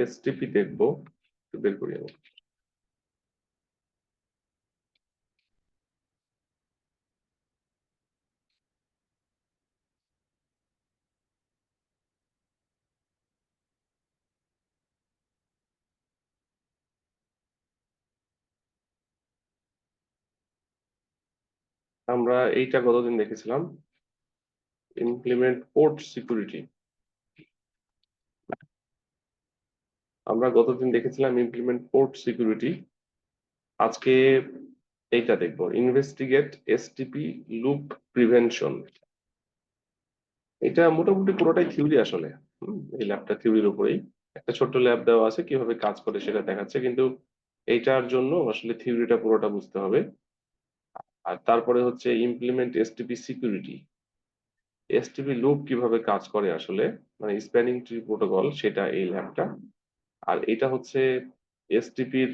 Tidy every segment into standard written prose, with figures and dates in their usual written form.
STP দেখবো, একটু বের করি আমি। আমরা এইটা গতদিন দেখেছিলাম, ইমপ্লিমেন্ট পোর্ট সিকিউরিটি। আমরা গতদিন দেখেছিলাম ইমপ্লিমেন্ট পোর্ট সিকিউরিটি। আজকে এইটা দেখবো, ইনভেস্টিগেট এসটিপি লুপ প্রিভেনশন। এটা মোটামুটি পুরোটাই থিওরি আসলে। এই ল্যাবটা থিওরির উপরেই, একটা ছোট্ট ল্যাব দেওয়া আছে, কিভাবে কাজ করে সেটা দেখাচ্ছে, কিন্তু এইটার জন্য আসলে থিওরিটা পুরোটা বুঝতে হবে। আর তারপরে হচ্ছে implement STP security, STP loop কিভাবে কাজ করে আসলে, মানে স্প্যানিং ট্রি প্রোটোকল, সেটা এই ল্যাবটা। আর এটা হচ্ছে এসটিপির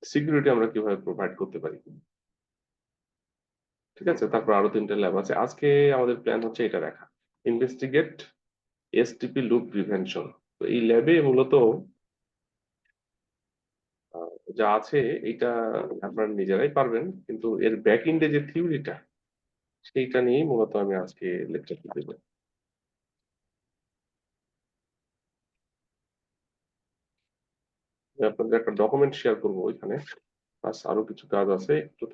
সিকিউরিটি আমরা কিভাবে প্রোভাইড করতে পারি। ঠিক আছে, তারপর আরো তিনটা ল্যাব আছে। আজকে আমাদের প্ল্যান হচ্ছে এটা দেখা, ইনভেস্টিগেট এসটিপি লুপ প্রিভেনশন। তো এই ল্যাবে মূলত যা আছে এটা আপনারা নিজেরাই পারবেন, কিন্তু এর ব্যাক এন্ডে যে থিওরিটা, সেইটা নিয়েই মূলত আমি আজকে লেকচারটা দেবো। আমি আপনাদের একটা ডকুমেন্ট শেয়ার করবো ওইখানে, প্লাস আরো কিছু কাজ আছে একটু।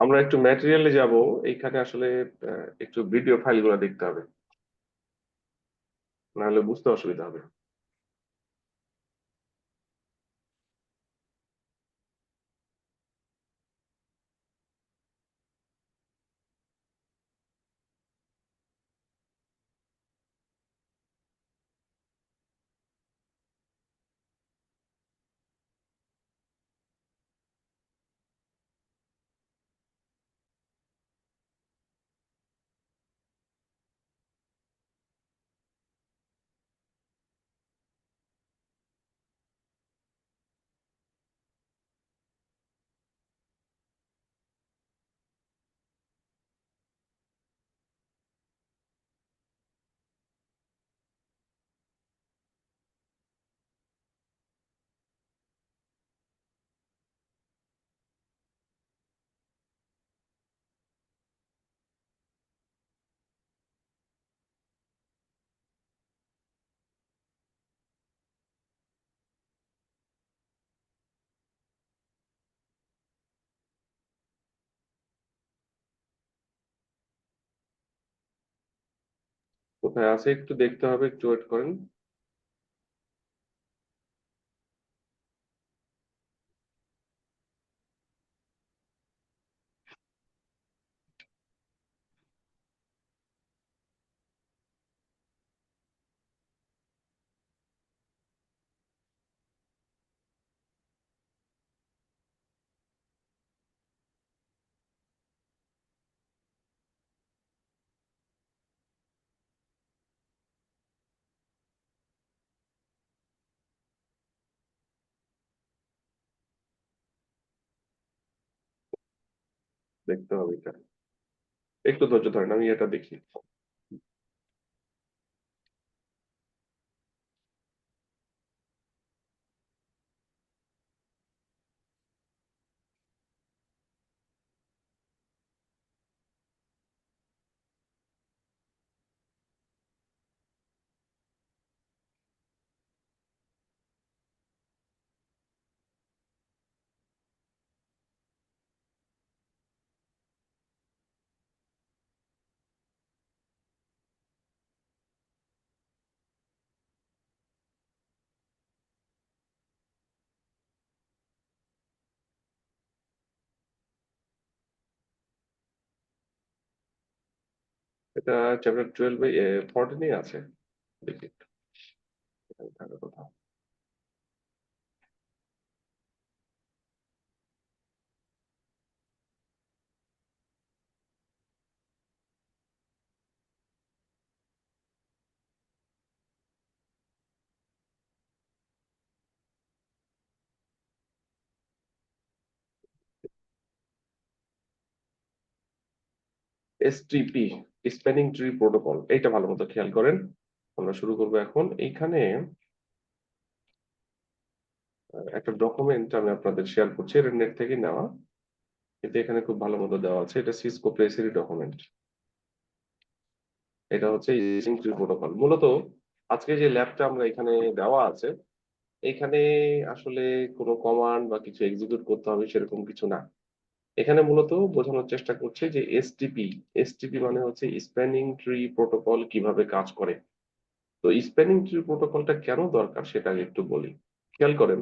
আমরা একটু ম্যাটেরিয়ালে যাব। এইখানে আসলে একটু ভিডিও ফাইলগুলো দেখতে হবে, নাহলে বুঝতে অসুবিধা হবে। কোথায় আছে একটু দেখতে হবে, একটু ওয়েট করেন। দেখতে হবে এটা, একটু ধৈর্য ধরেন, আমি এটা দেখি। এটা চ্যাপ্টার 14 আছে, দেখি একটু, এখানে থাকে কোথাও। এসটিপি, স্প্যানিং ট্রি প্রোটোকল, এইটা ভালো মতো খেয়াল করেন। আমরা শুরু করবো এখন। এইখানে একটা ডকুমেন্ট আমি আপনাদের শেয়ার করছি, এটা নেট থেকে নেওয়া, কিন্তু এখানে খুব ভালো মতো দেওয়া আছে। এটা সিসকো প্রেসেরই ডকুমেন্ট। এটা হচ্ছে স্প্যানিং ট্রি প্রোটোকল। মূলত আজকে যে ল্যাবটা আমরা এখানে দেওয়া আছে, এখানে আসলে কোনো কমান্ড বা কিছু এক্সিকিউট করতে হবে সেরকম কিছু না। এখানে মূলত বোঝানোর চেষ্টা করছে যে এসটিপি, এসটিপি মানে হচ্ছে স্প্যানিং ট্রি প্রোটোকল কিভাবে কাজ করে। তো স্প্যানিং ট্রি প্রোটোকলটা কেন দরকার সেটা আগে একটু বলি। খেয়াল করেন,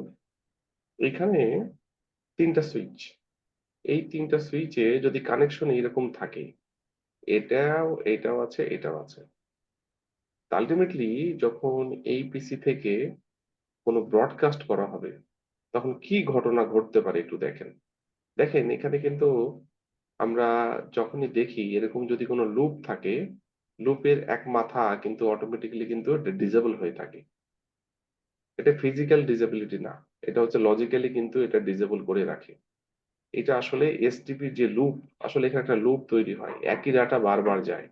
এখানে তিনটা সুইচ, এই তিনটা সুইচে যদি কানেকশন এরকম থাকে, এটাও এটাও আছে, এটাও আছে, আলটিমেটলি যখন এই পিসি থেকে কোনো ব্রডকাস্ট করা হবে, তখন কি ঘটনা ঘটতে পারে একটু দেখেন। দেখেন এখানে কিন্তু আমরা যখনই দেখি এরকম যদি কোনো লুপ থাকে, লুপের এক মাথা কিন্তু অটোমেটিক্যালি কিন্তু ডিসেবল হয়ে থাকে। এটা ফিজিক্যাল ডিসেবিলিটি না, এটা হচ্ছে লজিক্যালি কিন্তু এটা ডিসেবল করে রাখে। এটা আসলে এসটিপির যে লুপ, আসলে এখানে একটা লুপ তৈরি হয়, একই ডাটা বারবার যায়,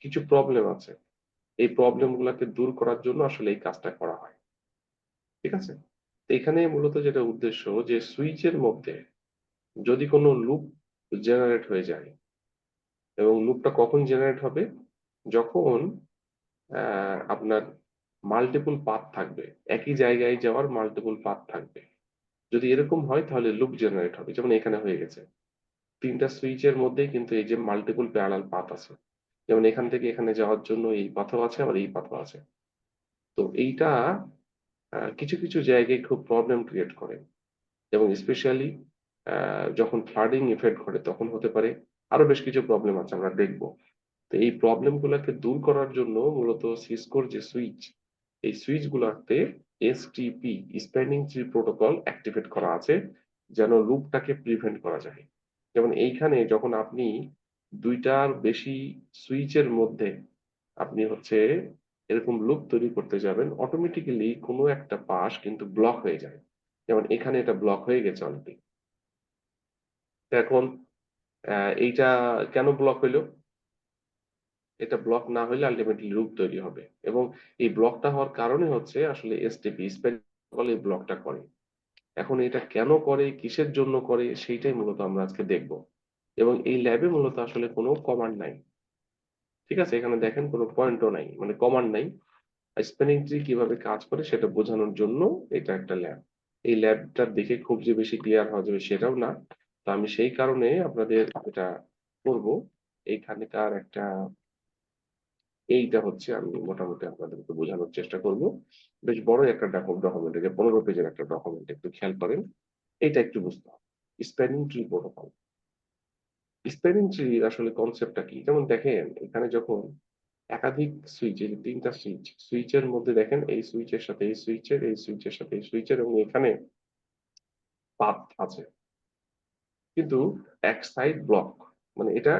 কিছু প্রবলেম আছে। এই প্রবলেম গুলাকে দূর করার জন্য আসলে এই কাজটা করা হয়। ঠিক আছে, তো এখানে মূলত যেটা উদ্দেশ্য, যে সুইচের মধ্যে যদি কোনো লুপ জেনারেট হয়ে যায়, এবং লুপটা কখন জেনারেট হবে, যখন আপনার মাল্টিপল পাথ থাকবে, একই জায়গায় যাওয়ার মাল্টিপল পাথ থাকবে। যদি এরকম হয় তাহলে লুপ জেনারেট হবে, যেমন এখানে হয়ে গেছে। তিনটা সুইচের মধ্যেই কিন্তু এই যে মাল্টিপল প্যারালাল পাথ আছে, যেমন এখান থেকে এখানে যাওয়ার জন্য এই পাথও আছে, আবার এই পাথও আছে। তো এইটা কিছু কিছু জায়গায় খুব প্রবলেম ক্রিয়েট করে, এবং স্পেশালি যখন ফ্লাডিং ইফেক্ট ঘটে তখন হতে পারে। আরো বেশ কিছু প্রবলেম আছে, আমরা দেখবো। তো এই প্রবলেম গুলাকে দূর করার জন্য মূলত সিসকোর যে সুইচ, এই সুইচ গুলাতে STP, spanning tree protocol activate করা আছে, যেন লুপটাকে প্রিভেন্ট করা যায়। যেমন এইখানে যখন আপনি দুইটার বেশি সুইচের মধ্যে আপনি হচ্ছে এরকম লুপ তৈরি করতে যাবেন, অটোমেটিক্যালি কোনো একটা পাশ কিন্তু ব্লক হয়ে যায়। যেমন এখানে এটা ব্লক হয়ে গেছে অলরেডি। এখন এইটা কেন ব্লক হইলো? এটা ব্লক না হলে আলটিমেটলি লুপ তৈরি হবে, এবং এই ব্লকটা হওয়ার কারণে হচ্ছে আসলে এসটিপি স্পেশাল এই ব্লকটা করে। এখন এটা কেন করে, কিসের জন্য করে, সেইটাই মূলত আমরা আজকে দেখব। এবং এই ল্যাবে মূলত আসলে কোনো কমান্ড নাই। ঠিক আছে, এখানে দেখেন কোনো পয়েন্টও নাই, মানে কমান্ড নাই। স্প্যানিং ট্রি কিভাবে কাজ করে সেটা বোঝানোর জন্য এটা একটা ল্যাব। এই ল্যাবটা দেখে খুব যে বেশি ক্লিয়ার হওয়া যাবে সেটাও না। তো আমি সেই কারণে আপনাদের এটা করব। এইখানকার একটা এইটা হচ্ছে আমি মোটামুটি আপনাদেরকে বোঝানোর চেষ্টা করব। বেশ বড় একটা ডকুমেন্ট, যে 15 পেজের একটা ডকুমেন্ট, একটু খেয়াল করেন। এটা একটু বুঝতে হবে। Spanning tree protocol. Spanning tree আসলে কনসেপ্টটা কি? যেমন দেখেন এখানে যখন একাধিক সুইচ, এই যে 3টা সুইচের মধ্যে দেখেন এই সুইচের সাথে এই সুইচের, এই সুইচের সাথে এই সুইচের, এবং এখানে পাথ আছে। কিন্তু এক সাইড ব্লক, মানে এটা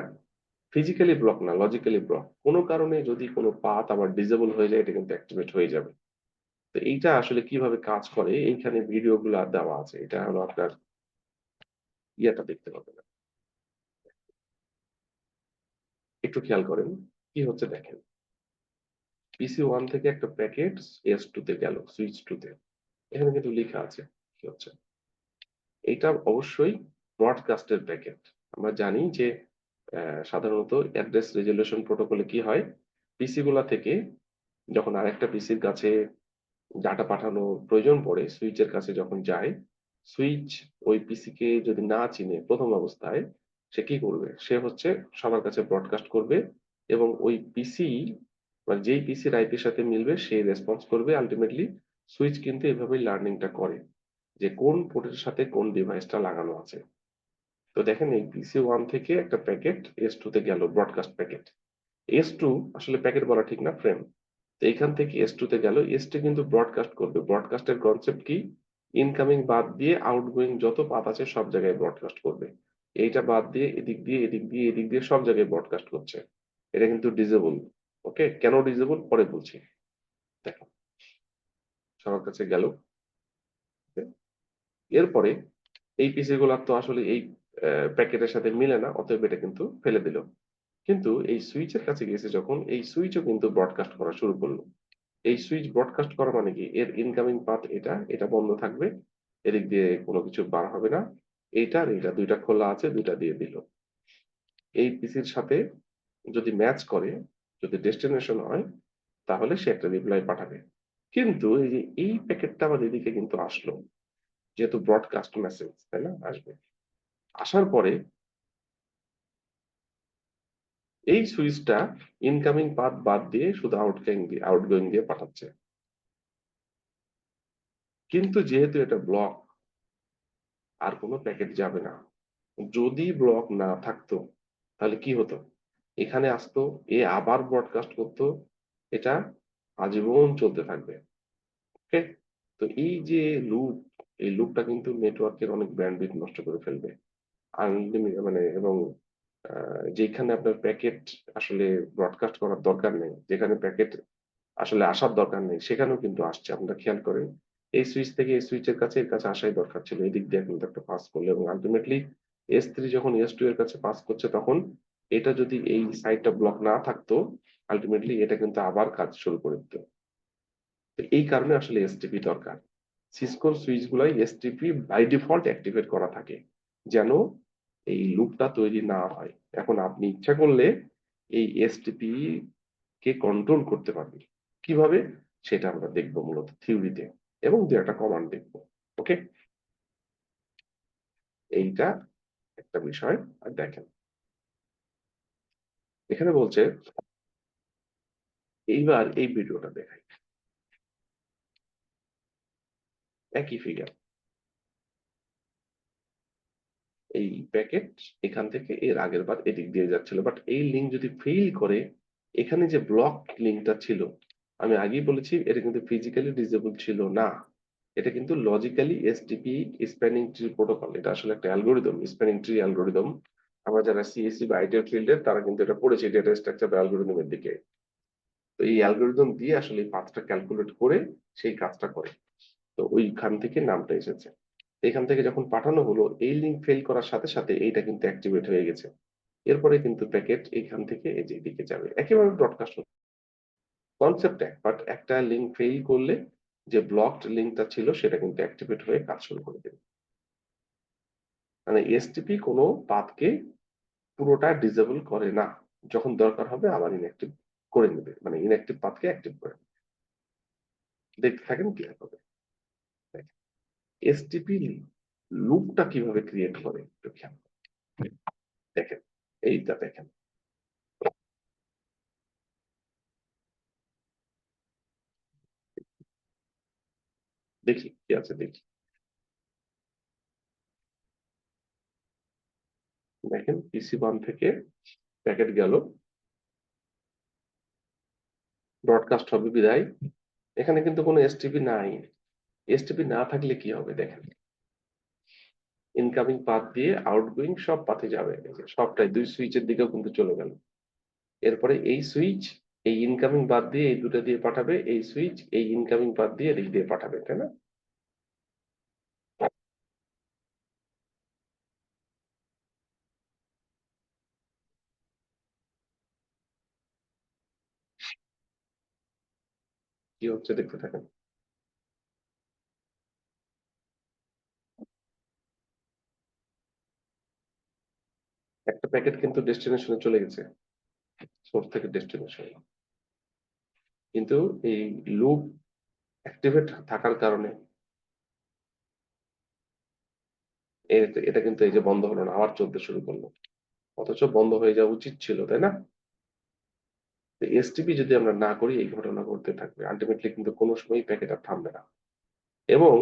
ফিজিক্যালি ব্লক না, লজিক্যালি ব্লক। কোনো কারণে যদি কোনো পাথ আবার ডিসেবল হয়ে যায়, এটা কিন্তু অ্যাক্টিভেট হয়ে যাবে। তো এইটা আসলে কিভাবে কাজ করে এইখানে ভিডিও গুলা দেওয়া আছে। এটা হলো আপনার ইয়েটা দেখতে পাবেন। একটু খেয়াল করেন কি হচ্ছে দেখেন। পিসি 1 থেকে একটা প্যাকেট S2 তে গেল, সুইচ 2 তে। এখানে কিন্তু লেখা আছে কি হচ্ছে। এটা অবশ্যই ব্রডকাস্টের প্যাকেট। আমরা জানি যে সাধারণত অ্যাড্রেস রেজলিউশন প্রোটোকলে কি হয়, পিসি গুলা থেকে যখন আরেকটা পিসির কাছে ডাটা পাঠানো প্রয়োজন পড়ে, সুইচের কাছে যখন যায়, সুইচ ওই পিসি কে যদি না চিনে প্রথম অবস্থায়, সে কি করবে, সে হচ্ছে সবার কাছে ব্রডকাস্ট করবে, এবং ওই পিসি মানে যেই পিসির আইপির সাথে মিলবে সেই রেসপন্স করবে। আলটিমেটলি সুইচ কিন্তু এভাবেই লার্নিংটা করে যে কোন পোর্টের সাথে কোন ডিভাইসটা লাগানো আছে। তো দেখেন এই পিসি 1 থেকে একটা প্যাকেট S2 তে গেল, ব্রডকাস্ট প্যাকেট। S2 আসলে প্যাকেট বলা ঠিক না, ফ্রেম। তো এইখান থেকে S2 তে গেল, S2 কিন্তু ব্রডকাস্ট করবে। ব্রডকাস্টের কনসেপ্ট কি? ইনকামিং বাদ দিয়ে আউটগোয়িং যত পাথ আছে সব জায়গায় ব্রডকাস্ট করবে। এইটা বাদ দিয়ে এদিক দিয়ে এদিক দিয়ে এদিক দিয়ে সব জায়গায় ব্রডকাস্ট করছে। এটা কিন্তু ডিজেবল। ওকে, কেন ডিজেবল পরে বলছি। দেখো, সবার কাছে গেল। এরপরে এই পিসি গুলার তো আসলে এই প্যাকেটের সাথে মিলে না, অতএব এটা কিন্তু ফেলে দিল। কিন্তু এই সুইচের কাছে গেছে যখন, এই সুইচও কিন্তু ব্রডকাস্ট করা শুরু করলো। এই সুইচ ব্রডকাস্ট করা মানে কি, এর ইনকামিং পাথ এটা, এটা বন্ধ থাকবে, এদিক দিয়ে কোনো কিছু বার হবে না। এইটা আর এইটা দুইটা খোলা আছে, দুইটা দিয়ে দিল। এই পিসির সাথে যদি ম্যাচ করে, যদি ডেস্টিনেশন হয়, তাহলে সে একটা রিপ্লাই পাঠাবে। কিন্তু এই যে এই প্যাকেটটা আবার এদিকে কিন্তু আসলো, যেহেতু ব্রডকাস্ট মেসেজ, তাই না, আসবে। আসার পরে এই সুইচটা ইনকামিং পাথ বাদ দিয়ে শুধু আউটগোয়িং দিয়ে পাঠাচ্ছে। কিন্তু যেহেতু এটা ব্লক, আর কোনো প্যাকেট যাবে না। যদি ব্লক না থাকতো তাহলে কি হতো, এখানে আসতো, এ আবার ব্রডকাস্ট করতো, এটা আজীবন চলতে থাকবে। ওকে। তো এই যে লুপ, এই লুপটা কিন্তু নেটওয়ার্কের অনেক ব্যান্ডউইথ নষ্ট করে ফেলবে। আনলিমিটেড মানে, এবং যেখানে আপনার প্যাকেট আসলে ব্রডকাস্ট করার দরকার নেই, যেখানে প্যাকেট আসলে আসার দরকার নেই, সেখানেও কিন্তু আসছে। আপনারা খেয়াল করেন, এই সুইচ থেকে এই সুইচের কাছে এর কাছে আসাই দরকার ছিল, এদিক দিয়ে কিন্তু একটা পাস করলো, এবং আলটিমেটলি S3 যখন S2 এর কাছে পাস করছে, তখন এটা যদি এই সাইডটা ব্লক না থাকতো, আলটিমেটলি এটা কিন্তু আবার কাজ শুরু করে দিত। তো এই কারণে আসলে এসটিপি দরকার। সিসকোর সুইচ গুলাই এসটিপি বাই ডিফল্ট অ্যাক্টিভেট করা থাকে, যেন এই লুপটা তৈরি না হয়। এখন আপনি ইচ্ছা করলে এই এসটিপি কে কন্ট্রোল করতে পারবেন। কিভাবে, সেটা আমরা দেখবো মূলত থিওরিতে, এবং দু একটা কমান্ড দেখবো। ওকে, এইটা একটা বিষয়। আর দেখেন এখানে বলছে, এইবার এই ভিডিওটা দেখাই, একই ফিগার। এই প্যাকেট এখান থেকে এর আগের বার এদিক দিয়ে যাচ্ছিল, বাট এই লিঙ্ক যদি ফেইল করে, এখানে যে ব্লক লিঙ্কটা ছিল, আমি আগেই বলেছি এটা কিন্তু ফিজিক্যালি ডিসেবল ছিল না, এটা কিন্তু logically STP, spanning tree protocol. এটা আসলে একটা অ্যালগোরিদম, স্প্যানিং ট্রি অ্যালগোরিদম। আমরা যারা সিএসসি বা আইটি ফিল্ডের, তারা কিন্তু এটা পড়েছি, ডেটা স্ট্রাকচার বা অ্যালগোরিদমের দিকে। তো এই অ্যালগোরিদম দিয়ে আসলে এই পাথটা ক্যালকুলেট করে সেই কাজটা করে। তো ওইখান থেকে নামটা এসেছে। এখান থেকে যখন পাঠানো হলো, এই লিঙ্ক ফেল করার সাথে সাথে এইটা কিন্তু অ্যাক্টিভেট হয়ে গেছে। এরপরে কিন্তু প্যাকেট এখান থেকে এই যে দিকে যাবে, একেবারে ব্রডকাস্ট কনসেপ্ট এক, বাট একটা লিঙ্ক ফেল করলে যে ব্লকড লিঙ্কটা ছিল সেটা কিন্তু অ্যাক্টিভেট হয়ে কাজ শুরু করে দেবে। মানে এসটিপি কোনো পাথকে পুরোটা ডিসেবল করে না, যখন দরকার হবে আবার ইনঅ্যাক্টিভ করে নেবে, মানে ইনঅ্যাক্টিভ পাথকে অ্যাক্টিভ করে নেবে। দেখতে থাকেন কি হবে। এসটিপি লুপটা কিভাবে ক্রিয়েট করে একটু খেয়াল করুন। দেখেন, এইটা দেখেন। দেখি কি আছে দেখি। দেখেন PC1 থেকে প্যাকেট গেল, ব্রডকাস্ট হবে বিদায়। এখানে কিন্তু কোনো এসটিপি নাই। এসটিপি না থাকলে কি হবে দেখেন, ইনকামিং পাথ দিয়ে আউটগোয়িং সব পাথে যাবে, এই যে সবটাই দুই সুইচের দিকেও কিন্তু চলে গেল। এরপরে এই সুইচ এই ইনকামিং বাদ দিয়ে এই দুটো দিয়ে পাঠাবে, এই সুইচ এই ইনকামিং বাদ দিয়ে এদিক দিয়ে পাঠাবে, তাই না? কি হচ্ছে দেখতে থাকেন। একটা প্যাকেট কিন্তু ডেস্টিনেশনে চলে গেছে, সোর্স থেকে ডেস্টিনেশন। কিন্তু এই লুপ অ্যাক্টিভেট থাকার কারণে এটা কিন্তু এই যে বন্ধ হলো না, আবার চলতে শুরু করলো, অথচ বন্ধ হয়ে যাওয়া উচিত ছিল, তাই না? এসটিপি যদি আমরা না করি এই ঘটনা ঘটতে থাকবে, আলটিমেটলি কিন্তু কোনো সময় প্যাকেট আর থামবে না। এবং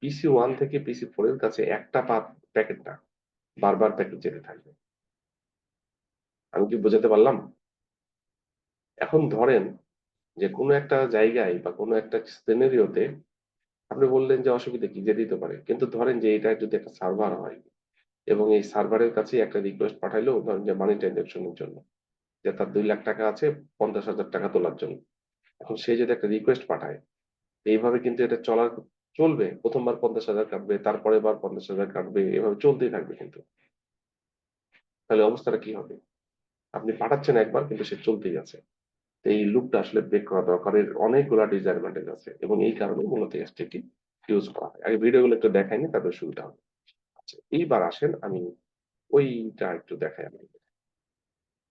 PC1 থেকে PC4 এর কাছে একটা পাথ প্যাকেট না, বারবার প্যাকেট যেতে থাকবে। আমি কি বোঝাতে পারলাম? এখন ধরেন যে কোনো একটা জায়গায় বা কোনো একটা সিনারিওতে আপনি বললেন যে অসুবিধা কি, যে দিতে পারে, কিন্তু ধরেন যে এটা যদি একটা সার্ভার হয় এবং এই সার্ভারের কাছে একটা রিকোয়েস্ট পাঠাইলো, ধরেন যে মানি ট্রানজাকশনের জন্য, যে তার 2 লাখ টাকা আছে 50,000 টাকা তোলার জন্য। এখন সে যদি একটা রিকোয়েস্ট পাঠায়, এইভাবে কিন্তু এটা চলবে, প্রথমবার 50,000 কাটবে, তারপরে বার 50,000 কাটবে, এভাবে চলতেই থাকবে কিন্তু। তাহলে অবস্থাটা কি হবে? আপনি পাঠাচ্ছেন একবার কিন্তু সে চলতেই আছে। তো এই লুপটা আসলে ব্রেক করা দরকার, এর অনেকগুলো ডিসঅ্যাডভান্টেজ আছে এবং এই কারণে মূলত এসটিটি ইউজ করা হয়। আগে ভিডিওগুলো একটু দেখাইনি, তারপরে সুবিধা হবে। আচ্ছা, এইবার আসেন আমি ওইটা একটু দেখাই আপনাকে,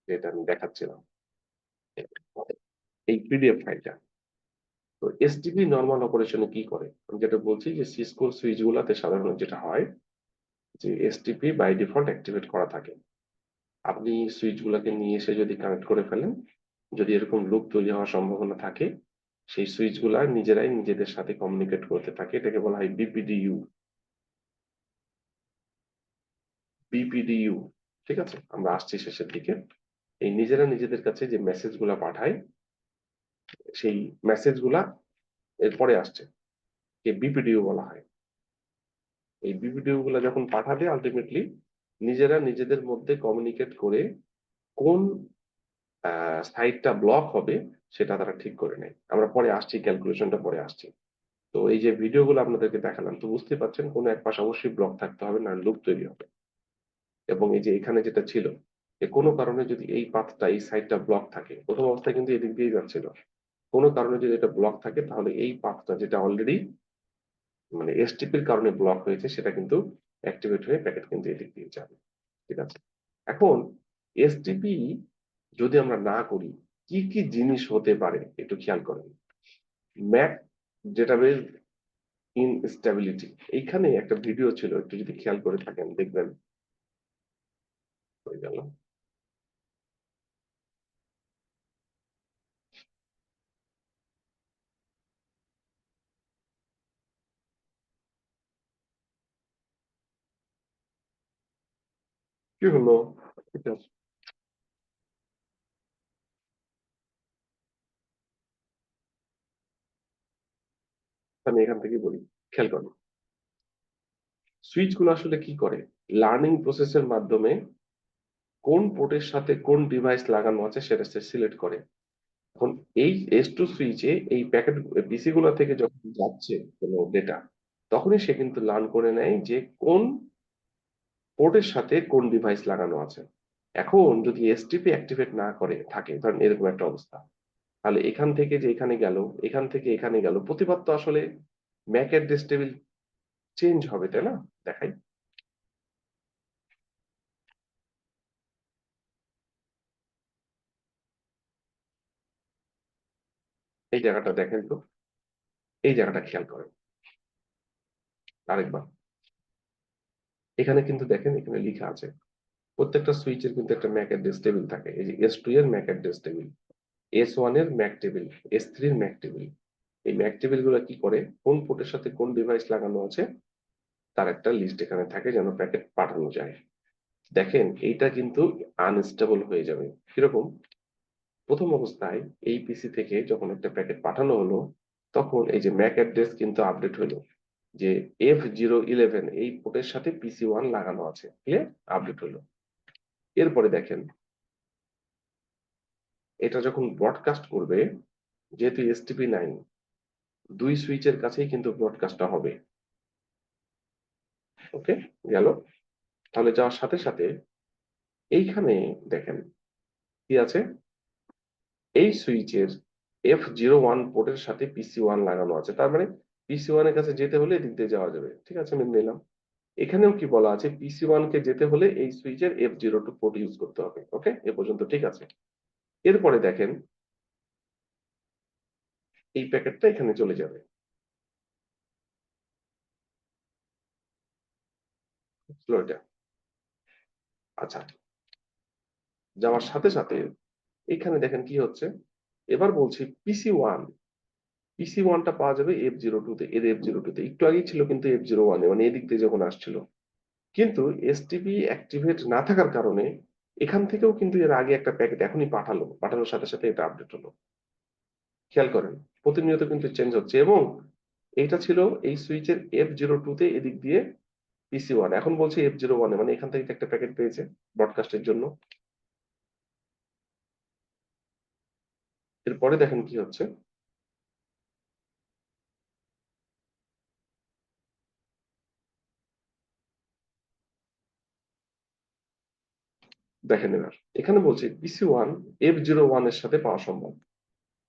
যেটা আমি দেখাচ্ছিলাম, এই পিডিএফ ফাইলটা। তো এসটিপি নর্মাল অপারেশনে কি করে, আমি যেটা বলছি যে সিসকো সুইচ গুলাতে সাধারণত যেটা হয় যে এসটিপি বাই ডিফল্ট অ্যাক্টিভেট করা থাকে। আপনি সুইচ গুলাকে নিয়ে এসে যদি কানেক্ট করে ফেলেন, যদি এরকম লুপ তৈরি হওয়ার সম্ভাবনা থাকে, সেই সুইচ গুলা নিজেরাই নিজেদের সাথে কমিউনিকেট করতে থাকে, এটাকে বলা হয় বিপিডিইউ। বিপিডিইউ, ঠিক আছে, আমরা আসছি শেষের দিকে। এই নিজেরা নিজেদের কাছে যে মেসেজ গুলা পাঠায়, সেই মেসেজ গুলা এরপরে আসছে, কে বিপিডিইউ বলা হয়। এই বিপিডিইউ গুলা যখন পাঠাবে আলটিমেটলি নিজেরা নিজেদের মধ্যে কমিউনিকেট করে কোন সাইটটা ব্লক হবে সেটা তারা ঠিক করে নেয়। আমরা পরে আসছি, ক্যালকুলেশনটা পরে আসছি। তো এই যে ভিডিওগুলো আপনাদেরকে দেখালাম, তো বুঝতে পারছেন কোন এক পাশে অবশ্যই ব্লক থাকতে হবে, না লুপ তৈরি হবে। এবং এই যে এখানে যেটা ছিল, যে কোনো কারণে যদি এই পাথটা এই সাইডটা ব্লক থাকে, প্রথম অবস্থায় কিন্তু এদিক দিয়ে যাচ্ছিল, কোনো কারণে যদি এটা ব্লক থাকে তাহলে এই পাথটা যেটা অলরেডি মানে এসটিপির কারণে ব্লক হয়েছে সেটা কিন্তু অ্যাক্টিভেট হয়ে প্যাকেট কিন্তু এদিক দিয়ে যাবে। ঠিক আছে, এখন এসটিপি যদি আমরা না করি কি কি জিনিস হতে পারে একটু খেয়াল করেন। ম্যাক ডেটাবেস ইনস্টেবিলিটি, এইখানে একটা ভিডিও ছিল, একটু যদি খেয়াল করে থাকেন দেখবেন। হয়ে গেল, কি হলো? ঠিক আছে, আমি এখান থেকে বলি, খেয়াল করেন। সুইচ গুলো আসলে কি করে, লার্নিং প্রসেসের মাধ্যমে কোন পোর্টের সাথে কোন ডিভাইস লাগানো আছে সেটা সে সিলেক্ট করে। এখন এই S2 সুইচে এই প্যাকেট পিসি গুলো থেকে যখন যাচ্ছে কোনো ডেটা, তখনই সে কিন্তু লার্ন করে নেয় যে কোন পোর্টের সাথে কোন ডিভাইস লাগানো আছে। এখন যদি এসটিপি অ্যাক্টিভেট না করে থাকে, ধরেন এরকম একটা অবস্থা, তাহলে এখান থেকে যে এখানে গেল, এখান থেকে এখানে গেল, প্রতিবার তো আসলে ম্যাক অ্যাড্রেস টেবিল চেঞ্জ হবে, তাই না? দেখাই, এই জায়গাটা দেখেন তো, এই জায়গাটা খেয়াল করেন আরেকবার। এখানে কিন্তু দেখেন, এখানে লেখা আছে প্রত্যেকটা সুইচের কিন্তু একটা ম্যাক অ্যাড্রেস টেবিল থাকে। এই যে S2 এর ম্যাক অ্যাড্রেস টেবিল, S1 এর ম্যাক টেবিল, S3 এর ম্যাক টেবিল। এই ম্যাক টেবিল গুলো কি করে, কোন পোর্টের সাথে কোন ডিভাইস লাগানো আছে তার একটা লিস্ট এখানে থাকে যেন প্যাকেট পাঠানো যায়। দেখেন এইটা কিন্তু আনস্টেবল হয়ে যাবে। কিরকম? প্রথম অবস্থায় এই পিসি থেকে যখন একটা প্যাকেট পাঠানো হলো, তখন এই যে ম্যাক অ্যাড্রেস কিন্তু আপডেট হলো যে F011 এই পোর্টের সাথে PC1 লাগানো আছে, ক্লিয়ার? আপডেট হলো। এরপরে দেখেন এটা যখন ব্রডকাস্ট করবে, যেহেতু STP9 দুই সুইচের কাছেই কিন্তু ব্রডকাস্টটা হবে। ওকে, গেল। তাহলে যাওয়ার সাথে সাথে এইখানে দেখেন কি আছে, এই সুইচের F01 পোর্টের সাথে PC1 লাগানো আছে, তার মানে PC1 এর কাছে যেতে হলে এদিক দিয়ে যাওয়া যাবে। ঠিক আছে, মেনে নিলাম। এখানেও কি বলা আছে, PC1 কে যেতে হলে এই সুইচের F02 পোর্ট ইউজ করতে হবে। ওকে, এ পর্যন্ত ঠিক আছে। এরপরে দেখেন এই প্যাকেটটা এখানে চলে যাবে। এটা আচ্ছা, যাওয়ার সাথে সাথে এখানে দেখেন কি হচ্ছে, এবার বলছি পিসি ওয়ানটা পাওয়া যাবে F02 তে, এর F02 তে একটু আগেই ছিল কিন্তু F01 এ, মানে এদিক দিয়ে যখন আসছিল। কিন্তু এসটিপি অ্যাক্টিভেট না থাকার কারণে এখান থেকেও কিন্তু এর আগে একটা প্যাকেট এখনই পাঠালো, পাঠানোর সাথে সাথে এটা আপডেট হলো। খেয়াল করেন প্রতিনিয়ত কিন্তু চেঞ্জ হচ্ছে, এবং এইটা ছিল এই সুইচের F02 তে, এদিক দিয়ে PC1, এখন বলছে F01 এ, মানে এখান থেকে একটা প্যাকেট পেয়েছে ব্রডকাস্টের জন্য। এরপরে দেখেন কি হচ্ছে, দেখেন এবার এখানে বলছে PC1 F01 এর সাথে পাওয়া সম্ভব।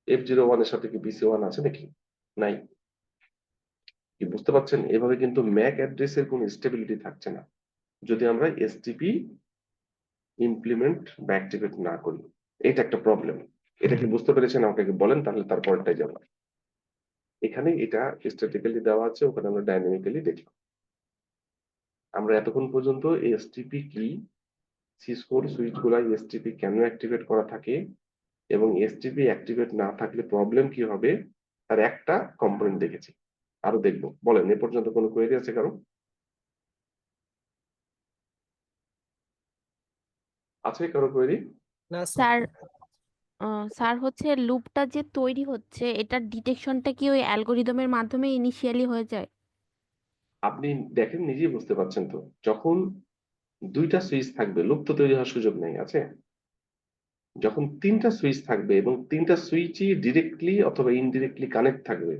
F01 এর সাথে কি PC1 আছে নাকি? নাই। কি বুঝতে পারছেন? এভাবে কিন্তু ম্যাক অ্যাড্রেসের কোনো স্টেবিলিটি থাকছে না যদি আমরা এসটিপি ইমপ্লিমেন্ট বা অ্যাক্টিভেট না করি। এটা একটা প্রবলেম। এটা কি বুঝতে পেরেছেন? আমাকে কি বলেন, তাহলে তারপরটাই যাবো। এখানে এটা স্ট্যাটিক্যালি দেওয়া আছে, ওখানে আমরা ডাইনামিক্যালি দেখলাম। আমরা এতক্ষণ পর্যন্ত এসটিপি কি, সিসকোর সুইচ গুলা এসটিপি কেন অ্যাক্টিভেট করা থাকে, এবং এসটিপি অ্যাক্টিভেট না থাকলে প্রবলেম কি হবে তার একটা কম্পোনেন্ট দেখেছি। আরো দেখবো। বলেন, এ পর্যন্ত কোনো কোয়েরি আছে কারো? আছে কারো কোয়েরি? না স্যার। স্যার, স্যার হচ্ছে লুপটা যে তৈরি হচ্ছে এটার ডিটেকশনটা কি ওই অ্যালগোরিদমের মাধ্যমে ইনিশিয়ালি হয়ে যায়? আপনি দেখেন নিজেই বুঝতে পারছেন তো, যখন দুইটা সুইচ থাকবে লুপ তো তৈরি হওয়ার সুযোগ নেই, আছে? যখন তিনটা সুইচ থাকবে এবং তিনটা সুইচই ডিরেক্টলি অথবা ইনডিরেক্টলি কানেক্ট থাকবে,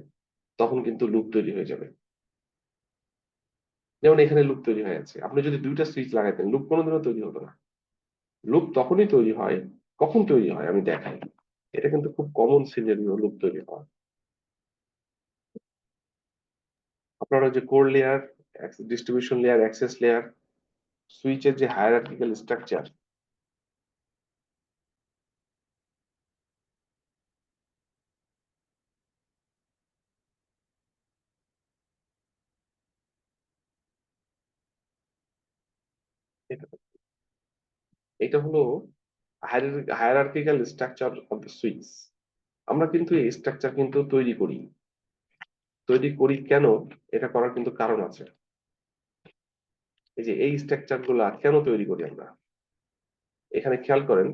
তখন কিন্তু লুপ তৈরি হয়ে যাবে। যেমন এখানে লুপ তৈরি হয়ে আছে, আপনি যদি দুইটা সুইচ লাগাইতেন লুপ কোনোদিনও তৈরি হতো না। লুপ তখনই তৈরি হয়, কখন তৈরি হয় আমি দেখাই। এটা কিন্তু খুব কমন সিনারিও লুপ তৈরি হওয়া। আপনারা যে core layer, distribution layer, access layer, সুইচের যে হায়ারার্কিক্যাল স্ট্রাকচার, এটা এটা হলো hierarchical structure of the switch. আমরা কিন্তু এই স্ট্রাকচার কিন্তু তৈরি করি। তৈরি করি কেন? এটা করার কিন্তু কারণ আছে। এই যে এই স্ট্রাকচার গুলা কেন তৈরি করি আমরা, এখানে খেয়াল করেন।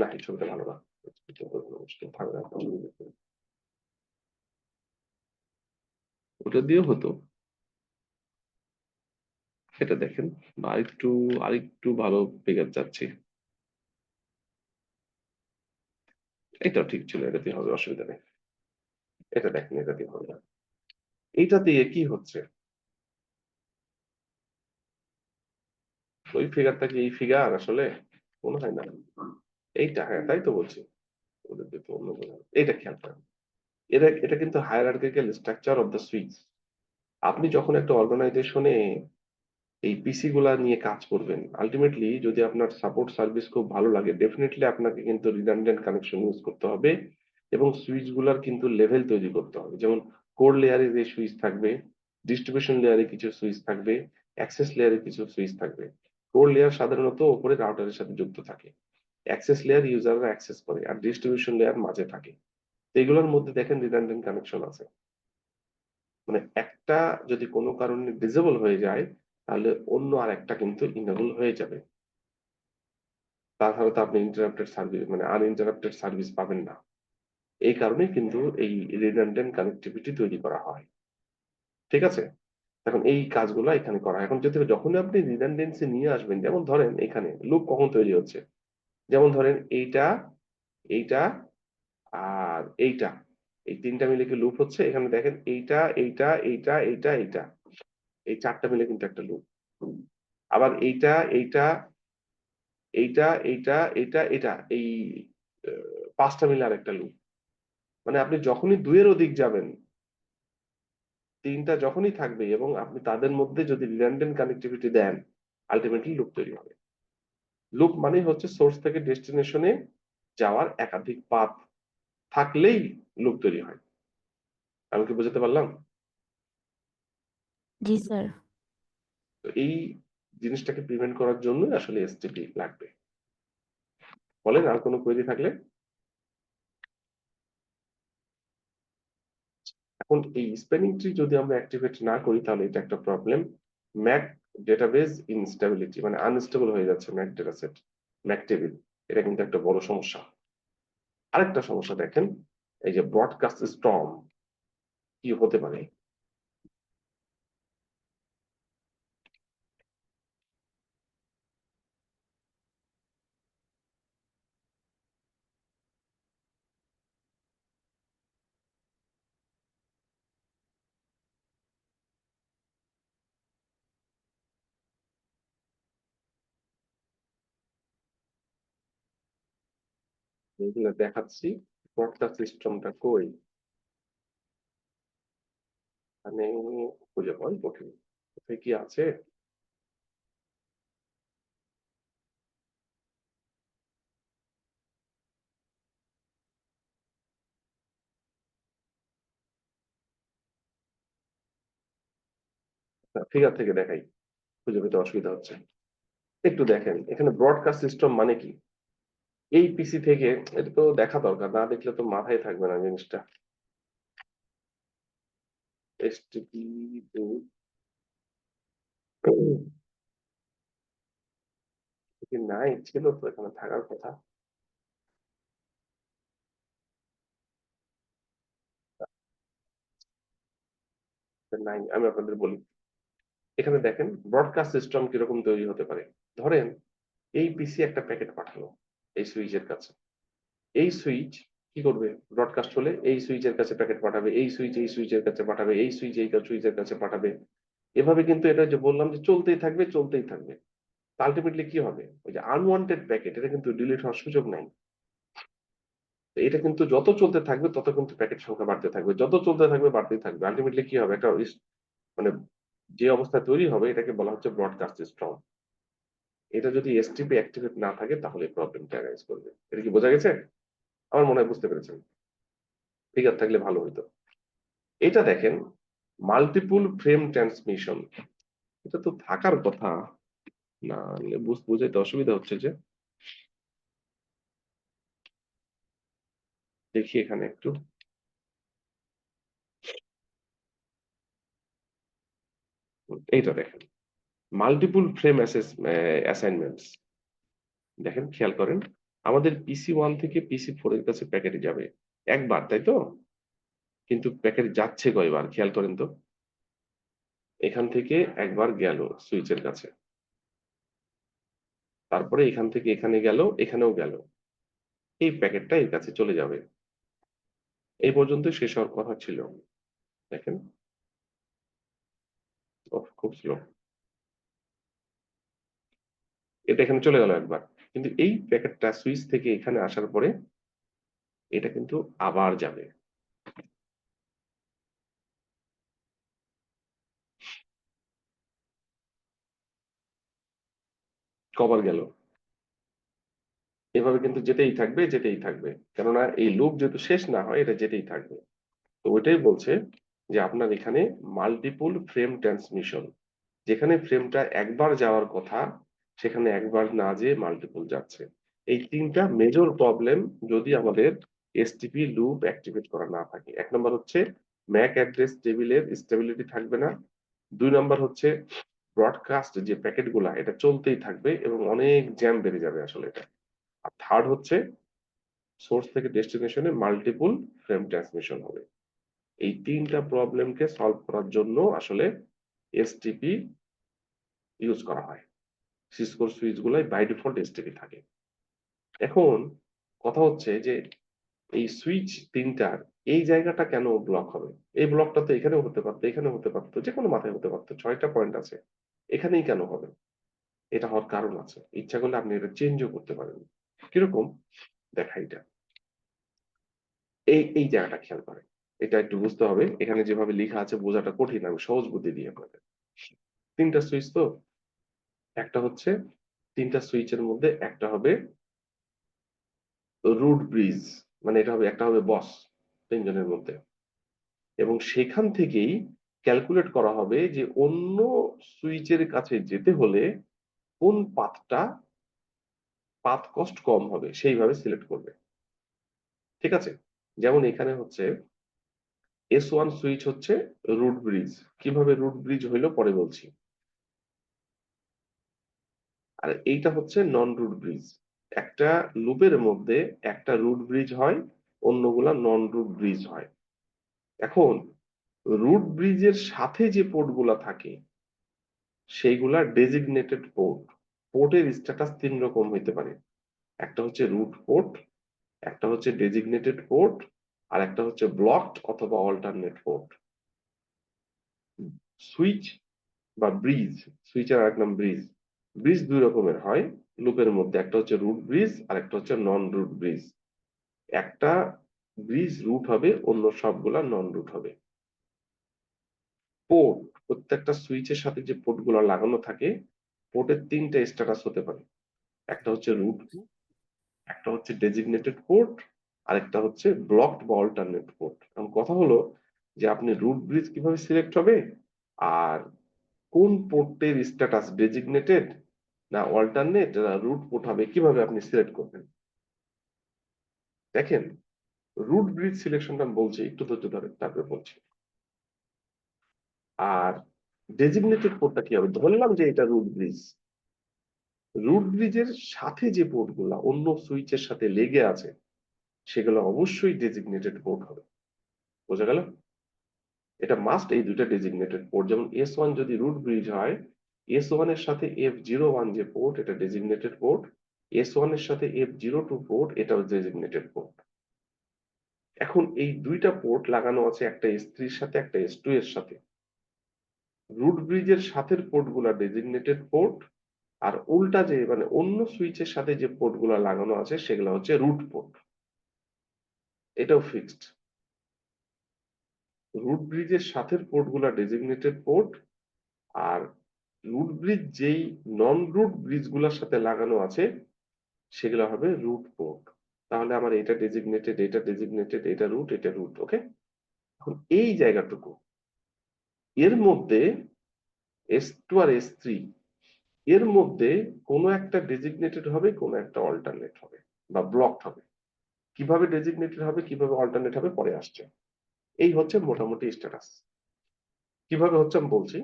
না, এই ছবিটা ভালো না, ওটা দিয়েও হতো। এটা দেখেন, বা আরেকটু আরেকটু ভালো ফিগার যাচ্ছে। এটা ঠিক ছিল, এটা দিয়ে হবে, অসুবিধা নেই। এটা দেখেন, এটা দিয়ে হবে না। এইটা দিয়ে কি হচ্ছে, ওই ফিগারটা কি এই ফিগার আসলে? মনে হয় না। এইটা, হ্যাঁ তাই তো বলছি। ওদের দিয়ে তো অন্য এইটা খেয়াল করেন। এটা এটা কিন্তু hierarchical structure of the switch. আপনি যখন একটা অর্গানাইজেশনে এই পিসি গুলা নিয়ে কাজ করবেন, আলটিমেটলি যদি আপনার সাপোর্ট সার্ভিস খুব ভালো লাগে, ডেফিনেটলি আপনাকে কিন্তু রিডান্ডেন্ট কানেকশন ইউজ করতে হবে, এবং সুইচ গুলার কিন্তু লেভেল তৈরি করতে হবে। যেমন কোর লেয়ারে যে সুইচ থাকবে, ডিস্ট্রিবিউশন লেয়ারে কিছু সুইচ থাকবে, অ্যাক্সেস লেয়ারে কিছু সুইচ থাকবে। কোর লেয়ার সাধারণত উপরে রাউটারের সাথে যুক্ত থাকে, অ্যাক্সেস লেয়ার ইউজাররা অ্যাক্সেস করে, আর ডিস্ট্রিবিউশন লেয়ার মাঝে থাকে। তো এগুলোর মধ্যে দেখেন রিডান্ডেন্ট কানেকশন আছে। মানে একটা যদি কোনো কারণে ডিসেবল হয়ে যায় তাহলে অন্য আর একটা কিন্তু ইনেবল হয়ে যাবে, তাছাড়া তো আপনি ইন্টারাপ্টেড সার্ভিস মানে আনইন্টারাপ্টেড সার্ভিস পাবেন না। এই কারণে কিন্তু এই রিডান্ডেন্ট কানেক্টিভিটি তৈরি করা হয়। ঠিক আছে, এখন এই কাজগুলো এখানে করা হয়। এখন যদি যখনই আপনি রিডান্ডেন্সি নিয়ে আসবেন, যেমন ধরেন এখানে লুপ কখন তৈরি হচ্ছে, যেমন ধরেন এইটা, এইটা আর এইটা, এই তিনটা মিলে কি লুপ হচ্ছে? এখানে দেখেন এইটা এইটা এইটা এইটা এইটা, এই চারটা মিলে কিন্তু একটা লুপ। আবার এইটা এইটা এইটা এইটা এইটা এটা, এই পাঁচটা মিলে আর একটা লুপ। মানে আপনি যখনই দুইয়ের অধিক যাবেন, তিনটা যখনই থাকবে এবং আপনি তাদের মধ্যে যদি রিডান্ডেন্ট কানেক্টিভিটি দেন, আলটিমেটলি লুপ তৈরি হবে। লুপ মানে হচ্ছে সোর্স থেকে ডেস্টিনেশনে যাওয়ার একাধিক পাথ থাকলেই লুপ তৈরি হয়। আমি কি বোঝাতে পারলাম? জি স্যার। তো এই জিনিসটাকে প্রিভেন্ট করার জন্য আসলে এসটিপি লাগবে। বলেন আর কোনো কোয়েরি থাকলে। এখন এই স্প্যানিং ট্রি যদি আমরা অ্যাক্টিভেট না করি তাহলে এটা একটা প্রবলেম। ম্যাক ডেটাবেস ইনস্টেবিলিটি, মানে আনস্টেবল হয়ে যাচ্ছে Mac data set, Mac table. এটা কিন্তু একটা বড় সমস্যা। আরেকটা সমস্যা দেখেন, এই যে ব্রডকাস্ট স্টর্ম কি হতে পারে। এগুলো দেখাচ্ছি, ব্রডকাস্ট সিস্টেমটা কই, মানে খুঁজে পাওয়াই কঠিন, কোথায় কি আছে। ফিগার থেকে দেখাই, খুঁজে পেতে অসুবিধা হচ্ছে। একটু দেখেন এখানে ব্রডকাস্ট সিস্টেম মানে কি, এই পিসি থেকে, এটা তো দেখা দরকার, না দেখলে তো মাথায় থাকবে না জিনিসটা। এসটিপি নাই, ছিল তো এখানে থাকার কথা। নাই, আমি আপনাদের বলি। এখানে দেখেন ব্রডকাস্ট সিস্টেম কিরকম তৈরি হতে পারে। ধরেন এই পিসি একটা প্যাকেট পাঠালো এই সুইচের কাছে, এই সুইচ কি করবে, ব্রডকাস্ট হলে এই সুইচের কাছে প্যাকেট পাঠাবে, এই সুইচ এই সুইচের কাছে পাঠাবে, এই সুইচ এই সুইচের কাছে পাঠাবে। এভাবে কিন্তু এটা যে বললাম যে চলতেই থাকবে চলতেই থাকবে। আলটিমেটলি কি হবে, ওই যে আনওয়ান্টেড প্যাকেট, এটা কিন্তু ডিলিট হওয়ার সুযোগ নাই। তো এটা কিন্তু যত চলতে থাকবে তত কিন্তু প্যাকেট সংখ্যা বাড়তে থাকবে, যত চলতে থাকবে বাড়তেই থাকবে। আলটিমেটলি কি হবে, একটা মানে যে অবস্থা তৈরি হবে এটাকে বলা হচ্ছে ব্রডকাস্ট স্ট্রম। এটা যদি এসটিপি অ্যাক্টিভেট না থাকে তাহলে প্রবলেমটা অ্যারাইজ করবে। এটা কি বোঝা গেছে? আমার মনে হয় বুঝতে পেরেছেন। ফিগার থাকলে ভালো হতো। এটা দেখেন মাল্টিপুল ফ্রেম ট্রান্সমিশন, এটা তো থাকার কথা না, বুঝাইতে অসুবিধা হচ্ছে যে। দেখি এখানে একটু, এইটা দেখেন মাল্টিপুল ফ্রেম অ্যাসাইনমেন্টস। দেখেন খেয়াল করেন, আমাদের পিসি ওয়ান থেকে পিসি ফোর এর কাছে প্যাকেটে যাবে একবার, তাই তো? কিন্তু প্যাকেট যাচ্ছে কয়বার খেয়াল করেন তো। এখান থেকে একবার গেল সুইচের কাছে, তারপরে এখান থেকে এখানে গেল, এখানেও গেল, এই প্যাকেটটা এর কাছে চলে যাবে। এই পর্যন্ত শেষ হওয়ার কথা ছিল। দেখেন, খুব স্লো, এটা এখানে চলে গেল একবার। কিন্তু এই প্যাকেটটা সুইচ থেকে এখানে আসার পরে এটা কিন্তু আবার যাবে। কবার গেল? এভাবে কিন্তু যেতেই থাকবে যেতেই থাকবে, কেননা এই লুপ যেহেতু শেষ না হয় এটা যেতেই থাকবে। তো ওইটাই বলছে যে আপনার এখানে মাল্টিপুল ফ্রেম ট্রান্সমিশন, যেখানে ফ্রেমটা একবার যাওয়ার কথা সেখানে একবার না যেয়ে মাল্টিপল যাচ্ছে। এই তিনটা মেজর প্রবলেম যদি আমাদের এসটিপি লুপ অ্যাক্টিভেট করা না থাকে। এক নম্বর হচ্ছে ম্যাক অ্যাড্রেস টেবিলের স্টেবিলিটি থাকবে না। 2 নাম্বার হচ্ছে ব্রডকাস্ট যে প্যাকেটগুলা এটা চলতেই থাকবে এবং অনেক জ্যাম বেড়ে যাবে আসলে এটা। আর থার্ড হচ্ছে সোর্স থেকে ডেস্টিনেশনে মাল্টিপল ফ্রেম ট্রান্সমিশন হবে। এই 3টা প্রবলেমকে সলভ করার জন্য আসলে এসটিপি ইউজ করা হয়। সিসকোর সুইচ গুলাই বাই ডিফল্ট এসটিপি থাকে। এখন কথা হচ্ছে যে এই সুইচ 3টার এই জায়গাটা কেন ব্লক হবে? এই ব্লকটা তো এখানেও হতে পারতো, এখানেও হতে পারতো, যেকোনো মাথায় হতে পারতো। 6টা পয়েন্ট আছে। এখানেই কেন হবে? এটা হওয়ার কারণ আছে। ইচ্ছা করলে আপনি এটা চেঞ্জও করতে পারেন। কিরকম? দেখা এটা। এই জায়গাটা খেয়াল করেন। এটা একটু বুঝতে হবে। এখানে যেভাবে লেখা আছে বোঝাটা কঠিন। আমি সহজ বুদ্ধি দিই আপনাদের। 3টা সুইচ তো, একটা হচ্ছে 3টা সুইচের মধ্যে একটা হবে রুট ব্রিজ, মানে এটা হবে একটা হবে বস 3 জনের মধ্যে। এবং সেখান থেকেই ক্যালকুলেট করা হবে যে অন্য সুইচের কাছে যেতে হলে কোন পাথ কস্ট কম হবে সেইভাবে সিলেক্ট করবে। ঠিক আছে? যেমন এখানে হচ্ছে S1 সুইচ হচ্ছে রুট ব্রিজ। কিভাবে রুট ব্রিজ হইলো পরে বলছি। আর এইটা হচ্ছে নন রুট ব্রিজ। একটা লুপের মধ্যে একটা রুট ব্রিজ হয়, অন্যগুলা নন রুট ব্রিজ হয়। এখন রুট ব্রিজের সাথে যে পোর্টগুলা থাকে সেইগুলা ডেজিগনেটেড পোর্ট। পোর্টের স্ট্যাটাস 3 রকম হইতে পারে। একটা হচ্ছে রুট পোর্ট, একটা হচ্ছে ডেজিগনেটেড পোর্ট, আর একটা হচ্ছে ব্লকড অথবা অল্টারনেট পোর্ট। সুইচ বা ব্রিজ, সুইচের আরেক নাম ব্রিজ। ব্রিজ 2 রকমের হয় লুপের মধ্যে, একটা হচ্ছে রুট ব্রিজ আর একটা হচ্ছে নন রুট ব্রিজ। একটা ব্রিজ রুট হবে, অন্য সবগুলা নন রুট হবে। পোর্ট, প্রত্যেকটা সুইচের সাথে যে পোর্টগুলো লাগানো থাকে, পোর্টের 3টা স্ট্যাটাস হতে পারে। একটা হচ্ছে রুট, একটা হচ্ছে ডেজিগনেটেড পোর্ট, আরেকটা হচ্ছে ব্লকড বা অল্টারনেট পোর্ট। এখন কথা হলো যে আপনি রুট ব্রিজ কিভাবে সিলেক্ট হবে আর কোন পোর্টের স্ট্যাটাস ডেজিগনেটেড না অল্টারনেট না রুট পোর্ট হবে কিভাবে আপনি সিলেক্ট করবেন? দেখেন, রুট ব্রিজ সিলেকশনটা আমি বলছি, একটু ধৈর্য ধরে তারপরে বলছি। আর ডেজিগনেটেড পোর্টটা কি হবে? ধরলাম যে এটা রুট ব্রিজ। রুট ব্রিজের সাথে যে পোর্টগুলা অন্য সুইচের সাথে লেগে আছে সেগুলো অবশ্যই ডেজিগনেটেড পোর্ট হবে। বোঝা গেল? এটা মাস্ট, এই দুইটা ডেজিগনেটেড পোর্ট। যেমন S1 যদি রুট ব্রিজ হয়, S1 এর সাথে F01 যে পোর্ট এটা ডেজিগনেটেড পোর্ট, S1 এর সাথে F02 পোর্ট এটাও ডেজিগনেটেড পোর্ট। এখন এই দুইটা পোর্ট লাগানো আছে একটা S3 এর সাথে একটা S2 এর সাথে। রুট ব্রিজের সাথের পোর্টগুলা ডেজিগনেটেড পোর্ট, আর উল্টা যে মানে অন্য সুইচের সাথে যে পোর্টগুলা লাগানো আছে সেগুলো হচ্ছে রুট পোর্ট। এটাও ফিক্সড। রুট ব্রিজের সাথের পোর্টগুলা ডেজিগনেটেড পোর্ট, আর রুট ব্রিজ যেই নন রুট ব্রিজ গুলার সাথে লাগানো আছে সেগুলো হবে রুট পোর্ট। তাহলে আমার এটা ডেজিগনেটেড, এটা ডেজিগনেটেড, এটা রুট, এটা রুট। ওকে? এখন এই জায়গাটুকু এর মধ্যে S2 আর S3 এর মধ্যে কোনো একটা ডেজিগনেটেড হবে, কোনো একটা অল্টারনেট হবে বা ব্লকড হবে। কিভাবে ডেজিগনেটেড হবে কিভাবে অল্টারনেট হবে পরে আসছে। এই হচ্ছে মোটামুটি স্ট্যাটাস। কিভাবে হচ্ছে আমি বলছি,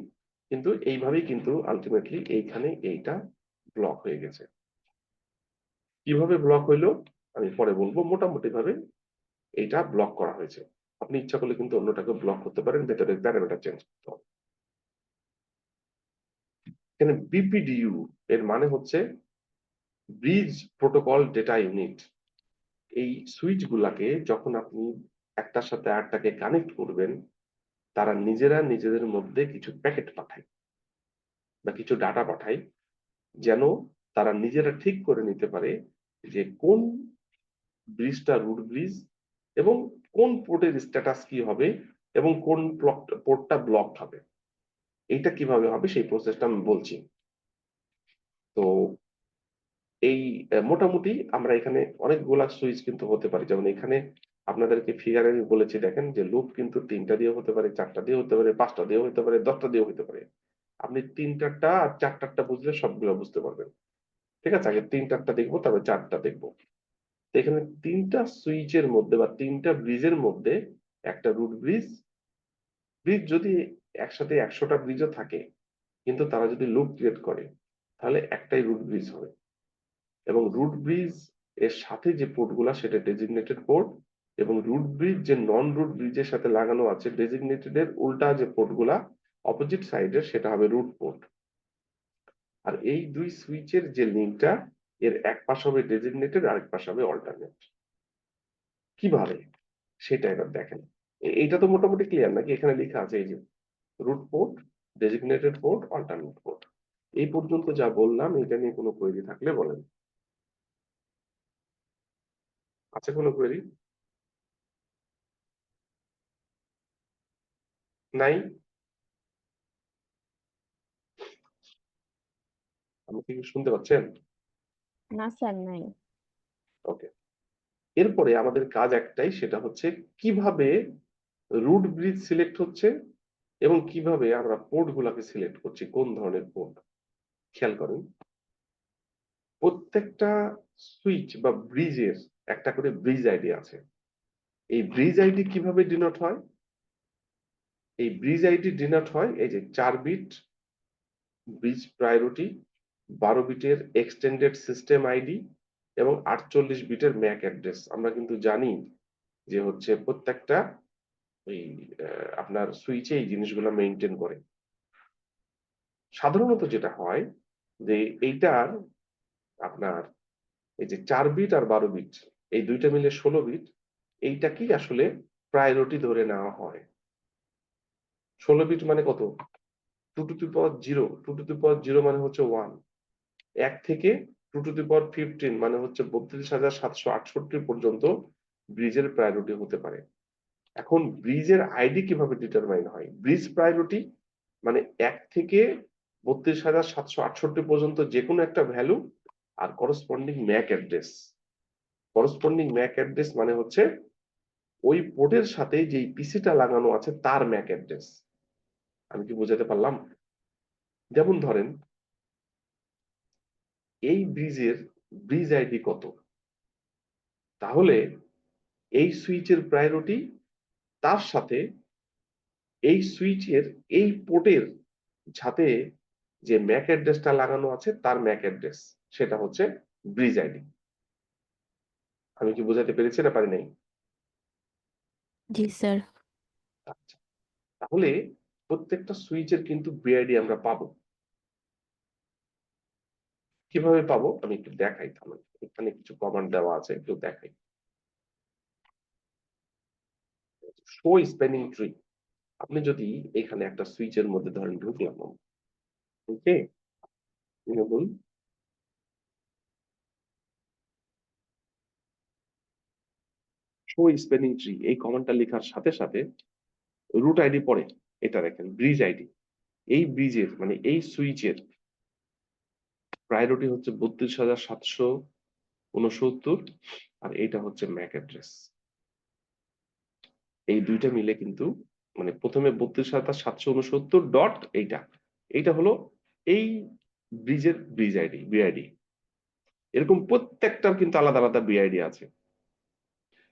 কিন্তু এইভাবেই কিন্তু আলটিমেটলি এইখানে এইটা ব্লক হয়ে গেছে। কিভাবে ব্লক হইলো আমি পরে বলবো। মোটামুটি ভাবে এইটা ব্লক করা হয়েছে। আপনি ইচ্ছা করলে কিন্তু অন্যটাকে ব্লক করতে পারেন, ভেতরের প্যারামিটার চেঞ্জ করতে হবে। এখানে বিপিডিইউ এর মানে হচ্ছে ব্রিজ প্রোটোকল ডেটা ইউনিট। এই সুইচ গুলাকে যখন আপনি একটার সাথে আরেকটাকে কানেক্ট করবেন, তারা নিজেরা নিজেদের মধ্যে কিছু প্যাকেট পাঠায় বা কিছু ডাটা পাঠায়, যেন তারা নিজেরা ঠিক করে নিতে পারে যে কোন ব্রিজটা রুট ব্রিজ এবং কোন পোর্টের স্ট্যাটাস কি হবে এবং কোন পোর্টটা ব্লকড হবে। এইটা কিভাবে হবে সেই প্রসেসটা আমি বলছি। তো এই মোটামুটি আমরা এখানে অনেকগুলা সুইচ কিন্তু হতে পারে। যেমন এখানে আপনাদেরকে ফিগারে আমি বলেছি, দেখেন যে লুপ কিন্তু 3টা দিয়ে হতে পারে, 4টা দিয়ে হতে পারে, 5টা দিয়ে হতে পারে, 10টা দিয়ে হতে পারে। আপনি 3টারটা আর 4টারটা বুঝলে সবগুলো বুঝতে পারবেন। ঠিক আছে? আগে 3টারটা দেখবো তারপরে 4টা দেখবো। তো এখানে 3টা সুইচের মধ্যে বা 3টা ব্রিজের মধ্যে একটা রুট ব্রিজ, ব্রিজ যদি একসাথে 100টা ব্রিজও থাকে, কিন্তু তারা যদি লুপ ক্রিয়েট করে, তাহলে একটাই রুট ব্রিজ হবে। এবং রুট ব্রিজ এর সাথে যে পোর্টগুলা সেটা ডেজিগনেটেড পোর্ট, এবং রুট ব্রিজ যে নন রুট ব্রিজের সাথে লাগানো আছে ডেজিগনেটেড এর উল্টা যে পোর্টগুলা অপোজিট সাইডের, সেটা হবে রুট পোর্ট। আর এই দুই সুইচের যে লিঙ্কটা, এর এক পাশ হবে ডেজিগনেটেড, আরেক পাশ হবে অল্টারনেট। কিভাবে সেটা এবার দেখেন। এইটা তো মোটামুটি ক্লিয়ার নাকি? এখানে লেখা আছে এই যে root port, designated port, alternate port. এই পর্যন্ত যা বললাম, এটা নিয়ে কোনো কোয়েরি থাকলে বলেন। আছে কোনো কোয়েরি? নাই? আমাকে কি শুনতে পাচ্ছেন? না স্যার, নাই। ওকে। এরপরে আমাদের কাজ একটাই, সেটা হচ্ছে কিভাবে রুট ব্রিজ সিলেক্ট হচ্ছে এবং কিভাবে আমরা পোর্ট গুলাকে সিলেক্ট করছি, কোন ধরনের পোর্ট। খেয়াল করেন, প্রত্যেকটা সুইচ বা ব্রিজের একটা করে ব্রিজ আইডি আছে। এই ব্রিজ আইডি কিভাবে ডিনোট হয়? এই ব্রিজ আইডি ডিনোট হয় এই যে 4 বিট ব্রিজ প্রায়োরিটি, 12 বিটের এক্সটেন্ডেড সিস্টেম আইডি এবং 48 বিটের ম্যাক অ্যাড্রেস। আমরা কিন্তু জানি যে হচ্ছে প্রত্যেকটা ওই আপনার সুইচে এই জিনিসগুলো মেনটেন করে। সাধারণত যেটা হয় যে এইটার আপনার এই যে 4 বিট আর 12 বিট, এই দুইটা মিলে 16 বিট, এইটাকেই আসলে প্রায়োরিটি ধরে নেওয়া হয়। 16 বিট মানে কত? 2 to the power 0, 2 to the পাওয়ার 0 মানে হচ্ছে 1। 1 থেকে 2 টু দি পাওয়ার 15 মানে হচ্ছে 32,768 পর্যন্ত ব্রিজের প্রায়োরিটি হতে পারে। এখন ব্রিজের আইডি কিভাবে ডিটারমাইন হয়? ব্রিজ প্রায়োরিটি মানে 1 থেকে 32,768 পর্যন্ত যে কোনো একটা ভ্যালু, আর corresponding MAC address. Corresponding MAC address মানে হচ্ছে ওই পোর্টের সাথে যেই পিসিটা লাগানো আছে তার ম্যাক অ্যাড্রেস। আমি কি বোঝাতে পারলাম? যেমন ধরেন এই ব্রিজের ব্রিজ আইডি কত, তাহলে এই সুইচের প্রায়োরিটি তার সাথে এই সুইচের এই পোর্টের সাথে যে ম্যাক অ্যাড্রেসটা লাগানো আছে তার ম্যাক অ্যাড্রেস, সেটা হচ্ছে ব্রিজ আইডি। আমি কি বোঝাতে পেরেছি না পারি নাই? জি স্যার। আচ্ছা, তাহলে প্রত্যেকটা সুইচের কিন্তু বিআইডি আমরা পাবো। কিভাবে পাবো আমি একটু দেখাই, থামেন, এখানে কিছু কমান্ড দেওয়া আছে, একটু দেখাই। Show spanning tree. আপনি যদি এখানে একটা সুইচের মধ্যে ধরেন ঢুকলাম, ওকে, দেখুন শো স্প্যানিং ট্রি এই কমান্ডটা লেখার সাথে সাথে রুট আইডি পড়ে, এটা দেখেন ব্রিজ আইডি। এই ব্রিজের মানে এই সুইচের প্রায়োরিটি হচ্ছে 32,769, আর এইটা হচ্ছে ম্যাক অ্যাড্রেস। এই দুইটা মিলে কিন্তু মানে প্রথমে 32,769 ডট এইটা, এইটা হলো এই ব্রিজের ব্রিজ আইডি, বিআইডি। এরকম প্রত্যেকটার কিন্তু আলাদা আলাদা বিআইডি আছে।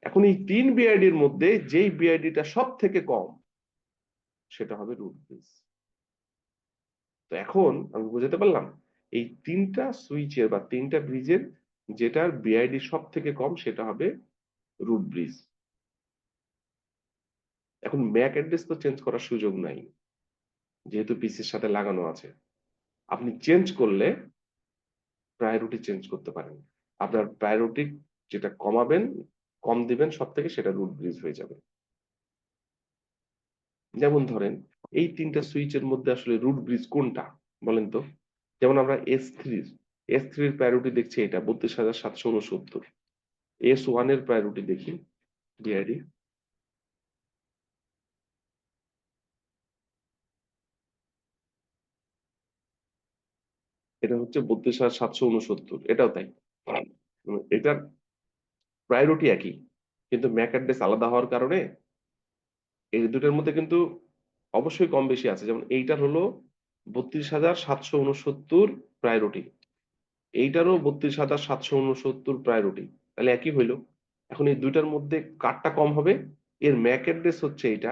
এখন এই 3 বিআইডির মধ্যে যেই বিআইডিটা সব থেকে কম, সেটা হবে রুট ব্রিজ। তো এখন আমি বুঝাতে পারলাম, এই তিনটা সুইচের বা তিনটা ব্রিজের যেটার বিআইডি সব থেকে কম সেটা হবে রুট ব্রিজ। এখন ম্যাক অ্যাড্রেস তো চেঞ্জ করার সুযোগ নাই, যেহেতু পিসির সাথে লাগানো আছে। আপনি চেঞ্জ করলে প্রায়োরিটি চেঞ্জ করতে পারেন। আপনার প্রায়োরিটি যেটা কমাবেন, কম দিবেন সব থেকে, সেটা রুট ব্রিজ হয়ে যাবে। যেমন ধরেন এই তিনটা সুইচের মধ্যে আসলে রুট ব্রিজ কোনটা বলেন তো? যেমন আমরা এস থ্রির প্রায়োরিটি দেখছি এটা 32,769। S1 এর প্রায়োরিটি দেখি, বিআইডি, এটা হচ্ছে 32,769, এটাও তাই। এটার প্রায়োরিটি একই, কিন্তু ম্যাক অ্যাড্রেস আলাদা হওয়ার কারণে এই দুটোর মধ্যে কিন্তু অবশ্যই কম বেশি আছে। যেমন এইটার হলো 32,769 প্রায়োরিটি, এইটারও 32,769 প্রায়োরিটি, তাহলে একই হইলো। এখন এই দুইটার মধ্যে কারটা কম হবে? এর ম্যাক অ্যাড্রেস হচ্ছে এইটা,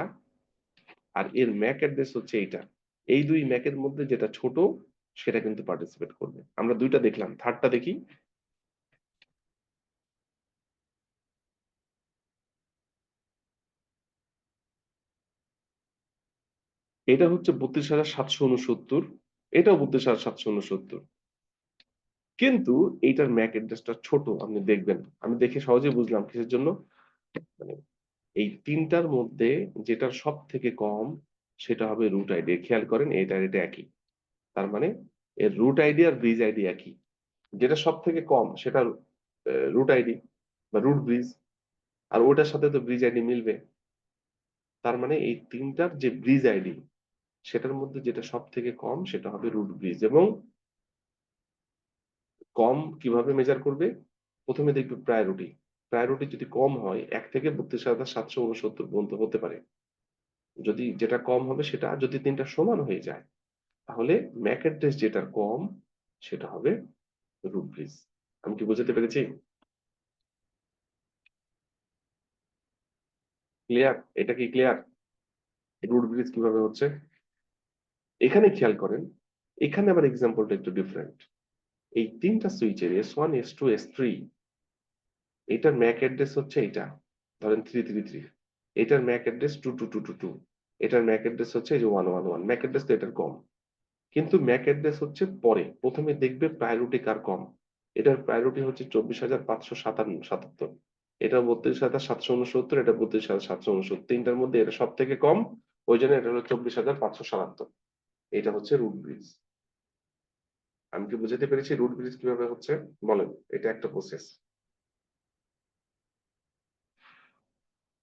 আর এর ম্যাক অ্যাড্রেস হচ্ছে এইটা। এই দুই ম্যাকের মধ্যে যেটা ছোট সেটা কিন্তু পার্টিসিপেট করবে। আমরা দুইটা দেখলাম, থার্ডটা দেখি। এটা হচ্ছে 32,769, এটাও 32,769, কিন্তু এইটার ম্যাক অ্যাড্রেসটা ছোট। আপনি দেখবেন, আমি দেখে সহজেই বুঝলাম কিসের জন্য। মানে এই তিনটার মধ্যে যেটার সব থেকে কম সেটা হবে রুট আইডি। খেয়াল করেন এটা একই, তার মানে এর রুট আইডি আর ব্রিজ আইডি একই। যেটা সব থেকে কম সেটা রুট আইডি বা রুট ব্রিজ, আর ওটার সাথে তো ব্রিজ আইডি মিলবে। তার মানে এই তিনটার যে ব্রিজ আইডি সেটার মধ্যে যেটা সব থেকে কম সেটা হবে রুট ব্রিজ। এবং কম কিভাবে মেজার করবে? প্রথমে দেখবে প্রায়োরিটি। প্রায়োরিটি যদি কম হয় 1 থেকে 32,769 পর্যন্ত হতে পারে। যদি যেটা কম হবে সেটা, যদি তিনটা সমান হয়ে যায় তাহলে ম্যাক অ্যাড্রেস যেটার কম সেটা হবে রুট ব্রিজ। আমি কি বোঝাতে পেরেছি? ক্লিয়ার? এটা কি ক্লিয়ার? রুট ব্রিজ কিভাবে হচ্ছে এখানে খেয়াল করেন। এখানে আবার এক্সাম্পলটা একটু ডিফারেন্ট। এই তিনটা সুইচের S1 S2 S3, এটার ম্যাক অ্যাড্রেস হচ্ছে এটা, ধরেন 333। এটার ম্যাক অ্যাড্রেস 22222। এটার ম্যাক অ্যাড্রেস হচ্ছে এই যে 111। ম্যাক অ্যাড্রেস তো এটার কম, কিন্তু ম্যাক অ্যাড্রেস হচ্ছে পরে। প্রথমে দেখবে প্রায়োরিটি কার কম। এটার প্রায়োরিটি হচ্ছে 24,577, এটা 32,769, এটা 32,769। তিনটার মধ্যে এটা সব থেকে কম, ওই জন্য এটা হলো 24,577। এটা হচ্ছে রুট ব্রিজ। আমি কি বুঝাতে পেরেছি রুট ব্রিজ কিভাবে হচ্ছে? বলেন, এটা একটা প্রসেস,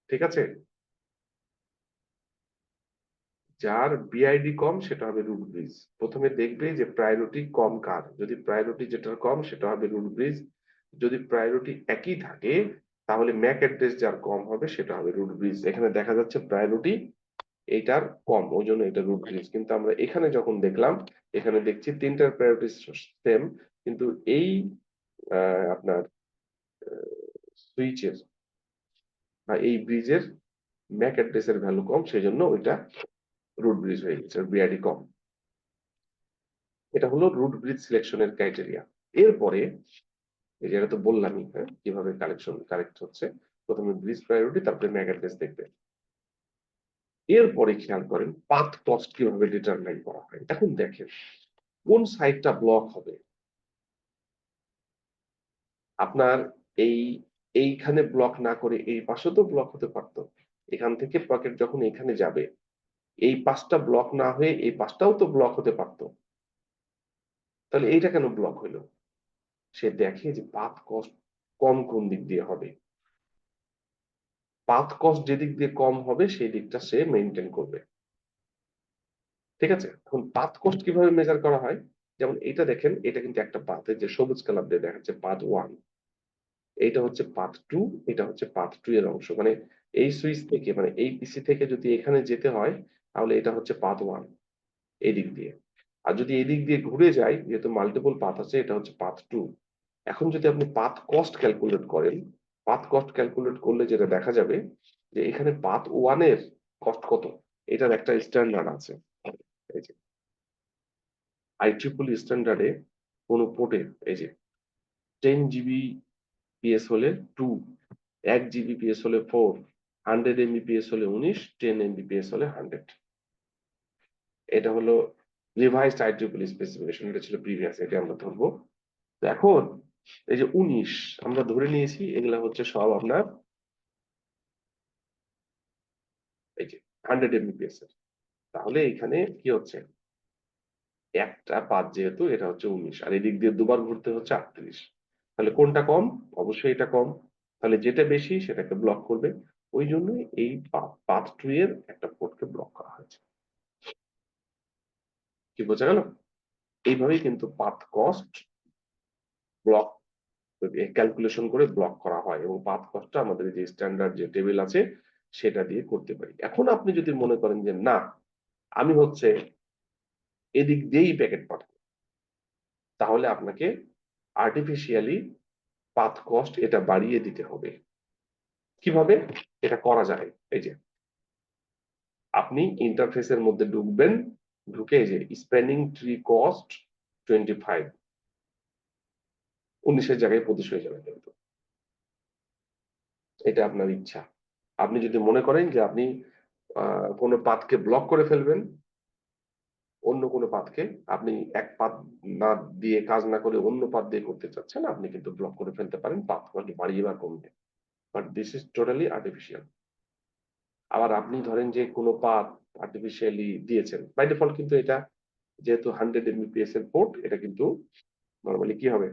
ঠিক আছে? যার বিআইডি কম সেটা হবে রুট ব্রিজ। প্রথমে দেখবে যে প্রায়োরিটি কম কার, যদি প্রায়োরিটি যেটার কম সেটা হবে রুট ব্রিজ। যদি প্রায়োরিটি একই থাকে তাহলে ম্যাক অ্যাড্রেস যার কম হবে সেটা হবে রুট ব্রিজ। এখানে দেখা যাচ্ছে প্রায়োরিটি এইটার কম, ওই জন্য এটা রুট ব্রিজ। কিন্তু আমরা এখানে যখন দেখলাম, এখানে দেখছি তিনটার প্রায়োরিটি সেম, কিন্তু এই আপনার সুইচের বা এই ব্রিজের ম্যাক অ্যাড্রেসের ভ্যালু কম, সেই জন্য ওইটা রুট ব্রিজ হয়ে গেছে, বিআইডি কম। এটা হলো রুট ব্রিজ সিলেকশনের ক্রাইটেরিয়া। এরপরে এই যে এটা তো বললামই, হ্যাঁ, কিভাবে কালেকশন কারেক্ট হচ্ছে। প্রথমে ব্রিজ প্রায়োরিটি, তারপরে ম্যাক অ্যাড্রেস দেখবে। এরপরে খেয়াল করেন পাথ কস্ট কিভাবে ডিটারমাইন করা হয়। এখন দেখেন কোন সাইটটা ব্লক হবে। আপনার এই এইখানে ব্লক না করে এই পাশে তো ব্লক হতে পারতো। এখান থেকে পকেট যখন এখানে যাবে, এই পাশটা ব্লক না হয়ে এই পাশটাও তো ব্লক হতে পারতো। তাহলে এইটা কেন ব্লক হইলো? সে দেখে যে পাথ কস্ট কম কোন দিক দিয়ে হবে। পাথ কস্ট যেদিক দিয়ে কম হবে সেই দিকটা সে মেনটেন করবে, ঠিক আছে? এখন পাথ কস্ট কিভাবে মেজার করা হয়? যেমন এটা দেখেন, এটা কিন্তু একটা পাথ, যে সবুজ কালার দিয়ে দেখাচ্ছে পাথ 1, এইটা হচ্ছে পাথ 2, এটা হচ্ছে পাথ 2 এর অংশ। মানে এই সুইচ থেকে, মানে এই পিসি থেকে যদি এখানে যেতে হয় তাহলে এটা হচ্ছে পাথ 1 এই দিক দিয়ে। আর যদি এই দিক দিয়ে ঘুরে যায়, যেহেতু মাল্টিপল পাথ আছে, এটা হচ্ছে পাথ 2। এখন যদি আপনি পাথ কস্ট ক্যালকুলেট করেন, পাথ কস্ট ক্যালকুলেট করলে যেটা দেখা যাবে যে এখানে পাথ 1 এর কস্ট কত, এটার একটা স্ট্যান্ডার্ড আছে। এই যে IEEE স্ট্যান্ডার্ডে কোন পোর্টে এই যে 10 জিবি পিএস হলে 2, 1 জিবি পিএস হলে 4, 100 এমবিপিএস হলে 19, 10 এমবিপিএস হলে 100। এটা হলো রিভাইসড IEEE স্পেসিফিকেশন, এটা ছিল প্রিভিয়াস, এটা আমরা ধরবো। তো এখন এই যে 19 আমরা ধরে নিয়েছি, এগুলা হচ্ছে সব আপনার এই যে 100 এমবিপিএস এর। তাহলে এখানে কি হচ্ছে, একটা পাত যেহেতু এটা হচ্ছে 19, আর এদিক দিয়ে দুবার ঘুরতে হচ্ছে 38। তাহলে কোনটা কম? অবশ্যই এটা কম। তাহলে যেটা বেশি সেটাকে ব্লক করবে। ওই জন্যই এই পাথ 2 এর একটা পোর্টকে ব্লক করা হয়েছে। কি বোঝা গেল? এইভাবেই কিন্তু পাথ কস্ট ব্লক ক্যালকুলেশন করে ব্লক করা হয়, এবং পাথ কস্টটা আমাদের যে স্ট্যান্ডার্ড যে টেবিল আছে সেটা দিয়ে করতে পারি। এখন আপনি যদি মনে করেন যে না, আমি হচ্ছে এদিক দিয়েই প্যাকেট পাঠাবো, তাহলে আপনাকে আর্টিফিশিয়ালি পাথ কস্ট এটা বাড়িয়ে দিতে হবে। কিভাবে এটা করা যায়? এই যে আপনি ইন্টারফেসের মধ্যে ঢুকবেন, ঢুকে যে স্প্যানিং ট্রি কস্ট 25, 19-এর জায়গায় 25 হয়ে যাবে। কিন্তু এটা আপনার ইচ্ছা। আপনি যদি মনে করেন যে আপনি কোনো পাথকে ব্লক করে ফেলবেন, অন্য কোনো পাথকে আপনি এক পাথ না দিয়ে কাজ না করে অন্য পাথ দিয়ে করতে চাচ্ছেন, আপনি কিন্তু ব্লক করে ফেলতে পারেন পাথ কস্ট বাড়িয়ে বা কমিয়ে। But this is totally artificial. আবার আপনি ধরেন যে কোনো পাথ আর্টিফিশিয়ালি দিয়েছেন, বাই ডিফল্ট কিন্তু এটা যেহেতু 100 Mbps এর পোর্ট, এটা কিন্তু নরমালি কি হবে,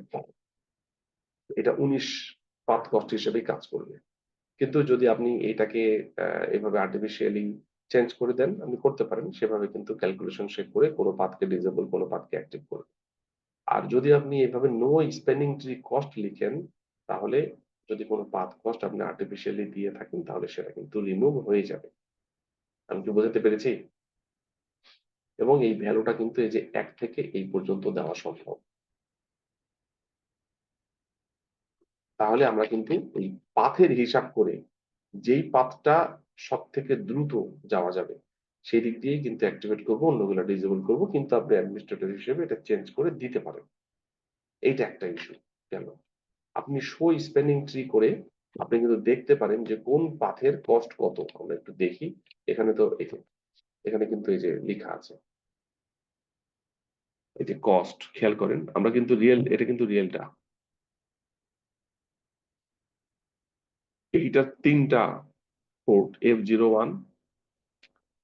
এটা 19 পাথ কস্ট হিসেবেই কাজ করবে। কিন্তু যদি আপনি এটাকে এভাবে আর্টিফিশিয়ালি চেঞ্জ করে দেন, আপনি করতে পারেন সেভাবে কিন্তু ক্যালকুলেশন সে করে কোনো পাথকে ডিসেবল কোনো পাথকে অ্যাক্টিভ করবে। আর যদি আপনি এভাবে নো স্প্যানিং ট্রি কস্ট লিখেন, তাহলে যদি কোনো পাথ কস্ট আপনি আর্টিফিশিয়ালি দিয়ে থাকেন তাহলে সেটা কিন্তু রিমুভ হয়ে যাবে। আমি কি বোঝাতে পেরেছি? এবং এই ভ্যালুটা কিন্তু এই যে 1 থেকে এই পর্যন্ত দেওয়া সম্ভব। তাহলে আমরা কিন্তু এই পাথের হিসাব করে যেই পাথটা সব থেকে দ্রুত যাওয়া যাবে সেই দিক দিয়েই কিন্তু অ্যাক্টিভেট করবো, অন্যগুলো ডিসেবল করবো। কিন্তু আপনি অ্যাডমিনিস্ট্রেটর হিসেবে এটা চেঞ্জ করে দিতে পারেন। এইটা একটা ইস্যু গেল। আপনি শো স্প্যানিং ট্রি করে আপনি কিন্তু দেখতে পারেন যে কোন পাথের কস্ট কত। আমরা একটু দেখি। এখানে তো এখানে কিন্তু এই যে লেখা আছে, এই যে কস্ট খেয়াল করেন, আমরা কিন্তু রিয়েল, এটা কিন্তু রিয়েলটা। এইটার 3টা পোর্ট, F01,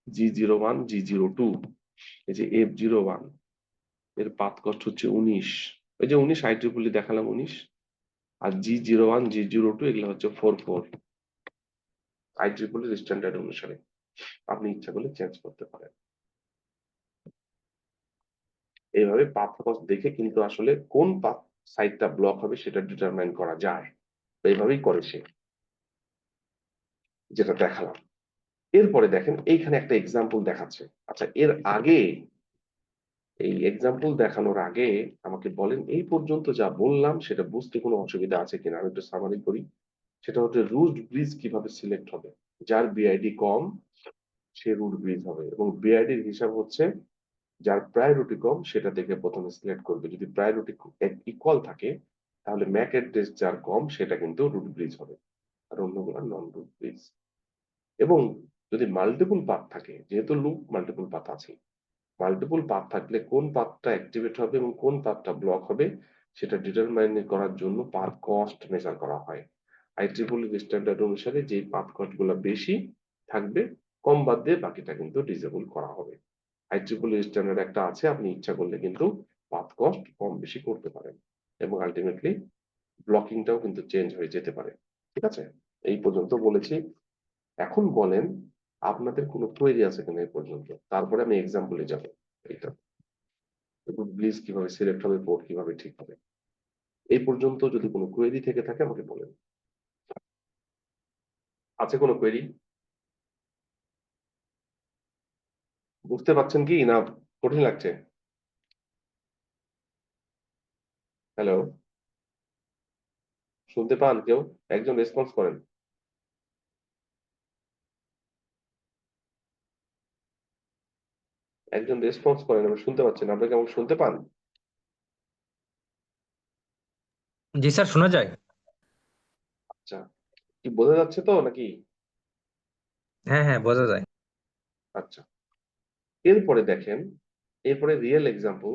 G01, G02। এই যে F01 এর পাথ কস্ট হচ্ছে 19, ওই যে 19 IEEE দেখালাম 19। আর G01, G02 এগুলো হচ্ছে 44 IEEE স্ট্যান্ডার্ড অনুসারে। আপনি ইচ্ছা করলে চেঞ্জ করতে পারেন। এইভাবে পাথ কস্ট দেখে কিন্তু আসলে কোন পাথ সাইটটা ব্লক হবে সেটা ডিটারমাইন করা যায়। এইভাবেই করে সে, যেটা দেখালাম। এরপরে দেখেন এইখানে একটা এক্সাম্পল দেখাচ্ছে। আচ্ছা, এর আগে, এই এক্সাম্পল দেখানোর আগে আমাকে বলেন এই পর্যন্ত যা বললাম সেটা বুঝতে কোনো অসুবিধা আছে কিনা। আমি একটু সামারি করি। সেটা হচ্ছে রুট ব্রিজ কিভাবে সিলেক্ট হবে। যার বিআইডি কম সে রুট ব্রিজ হবে, এবং বিআইডির হিসাব হচ্ছে যার প্রায়োরিটি কম সেটা থেকে প্রথমে সিলেক্ট করবে। যদি প্রায়োরিটি ইকুয়াল থাকে তাহলে ম্যাক অ্যাড্রেস যার কম সেটা কিন্তু রুট ব্রিজ হবে, আর অন্যগুলো নন রুট ব্রিজ। এবং যদি মাল্টিপল পাথ থাকে, যেহেতু লুপ মাল্টিপল পাথ আছে, মাল্টিপল পাথ থাকলে কোন পাথটা অ্যাক্টিভেট হবে এবং কোন পাথটা ব্লক হবে সেটা ডিটারমাইন করার জন্য পাথ কস্ট মেজার করা হয়। IEEE স্ট্যান্ডার্ড অনুসারে যে পাথ কস্ট গুলো বেশি থাকবে, কম বাদ দিয়ে বাকিটা কিন্তু ডিসেবল করা হবে। IEEE স্ট্যান্ডার্ড একটা আছে, আপনি ইচ্ছা করলে কিন্তু পাথ কস্ট কম বেশি করতে পারেন, এবং আলটিমেটলি ব্লকিংটাও কিন্তু চেঞ্জ হয়ে যেতে পারে। ঠিক আছে, এই পর্যন্ত বলেছি। এখন বলেন আপনাদের কোনো কোয়েরি আছে কিনা এই পর্যন্ত, তারপরে আমি এক্সাম্পলে যাব। এটা ব্লিজ কিভাবে সিলেক্ট হবে, পোর্ট কিভাবে ঠিক হবে, এই পর্যন্ত যদি কোনো কোয়েরি থেকে থাকে আমাকে বলেন। আছে কোনো কোয়েরি? বুঝতে পারছেন কি না কঠিন লাগছে? হ্যালো, শুনতে পান কেউ? একজন রেসপন্স করেন। একজন রেসপন্স করেন, আমি শুনতে পাচ্ছি না। আপনাকে আমাকে শুনতে পান? জি স্যার, শোনা যায়। আচ্ছা, কি বোঝা যাচ্ছে তো নাকি? হ্যাঁ হ্যাঁ, বোঝা যায়। আচ্ছা, এরপরে দেখেন, এরপরে রিয়েল এক্সাম্পল,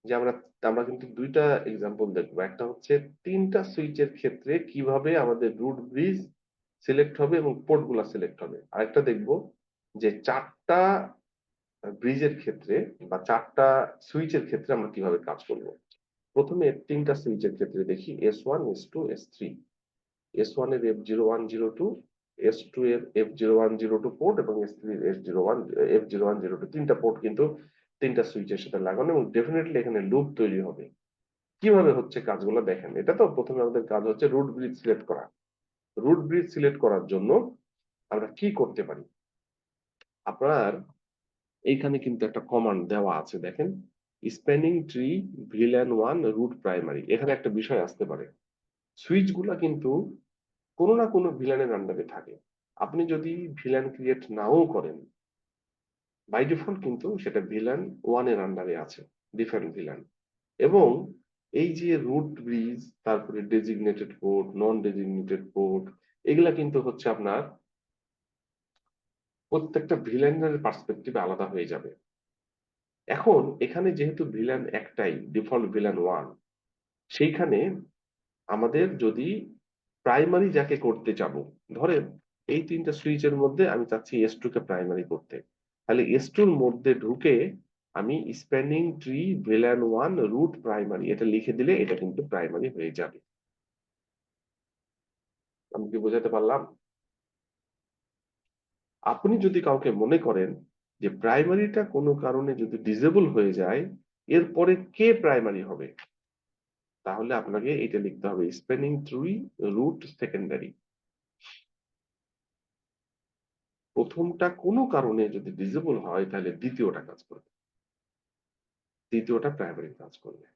যে আমরা আমরা কিন্তু দুইটা এক্সাম্পল দেখবো। একটা হচ্ছে 3টা সুইচের ক্ষেত্রে কিভাবে আমাদের রুট ব্রিজ সিলেক্ট হবে এবং পোর্ট গুলা সিলেক্ট হবে। আরেকটা দেখবো যে 4টা ব্রিজের ক্ষেত্রে বা 4টা সুইচের ক্ষেত্রে আমরা কিভাবে কাজ করব। প্রথমে 3টা সুইচের ক্ষেত্রে দেখি, S1, S2, S3। S1 এর F0102, S2 এর F0102 পোর্ট এবং S3 এর F0102, 3টা পোর্ট কিন্তু 3টা সুইচের সাথে লাগানো, এবং ডেফিনেটলি এখানে লুপ তৈরি হবে। কিভাবে হচ্ছে কাজগুলো দেখেন। এটা তো প্রথমে আমাদের কাজ হচ্ছে রুট ব্রিজ সিলেক্ট করা। রুট ব্রিজ সিলেক্ট করার জন্য আমরা কি করতে পারি, আপনার এইখানে কিন্তু একটা কমান্ড দেওয়া আছে দেখেন, spanning tree VLAN 1 root primary. এখানে একটা বিষয় আসতে পারে, সুইচ গুলা কিন্তু কোনো না কোনো ভিলানের আন্ডারে থাকে। আপনি যদি ভিলান ক্রিয়েট নাও করেন, বাই ডিফল্ট কিন্তু সেটা ভিলান 1 এর আন্ডারে আছে, ডিফারেন্ট ভিলান। এবং এই যে রুট ব্রিজ, তারপরে ডেজিগনেটেড পোর্ট, নন ডেজিগনেটেড পোর্ট, এগুলা কিন্তু হচ্ছে আপনার প্রত্যেকটা ভিলেনের পার্সপেক্টিভে আলাদা হয়ে যাবে। এখন এখানে যেহেতু ভিলেন একটাই, ডিফল্ট ভিলেন 1, সেইখানে আমাদের যদি প্রাইমারি যাকে করতে যাব, ধরেন এই তিনটা সুইচের মধ্যে আমি চাচ্ছি S2 কে প্রাইমারি করতে, তাহলে S2 এর মধ্যে ঢুকে আমি spanning tree VLAN 1 root primary এটা লিখে দিলে এটা কিন্তু প্রাইমারি হয়ে যাবে। আমি কি বোঝাতে পারলাম? আপনি যদি কাউকে মনে করেন যে প্রাইমারিটা কোনো কারণে যদি ডিসেবল হয়ে যায়, এরপরে কে প্রাইমারি হবে, তাহলে আপনাকে এটা লিখতে হবে স্প্যানিং ট্রি রুট সেকেন্ডারি। প্রথমটা কোনো কারণে যদি ডিসেবল হয় তাহলে দ্বিতীয়টা কাজ করবে, দ্বিতীয়টা প্রাইমারি কাজ করবে।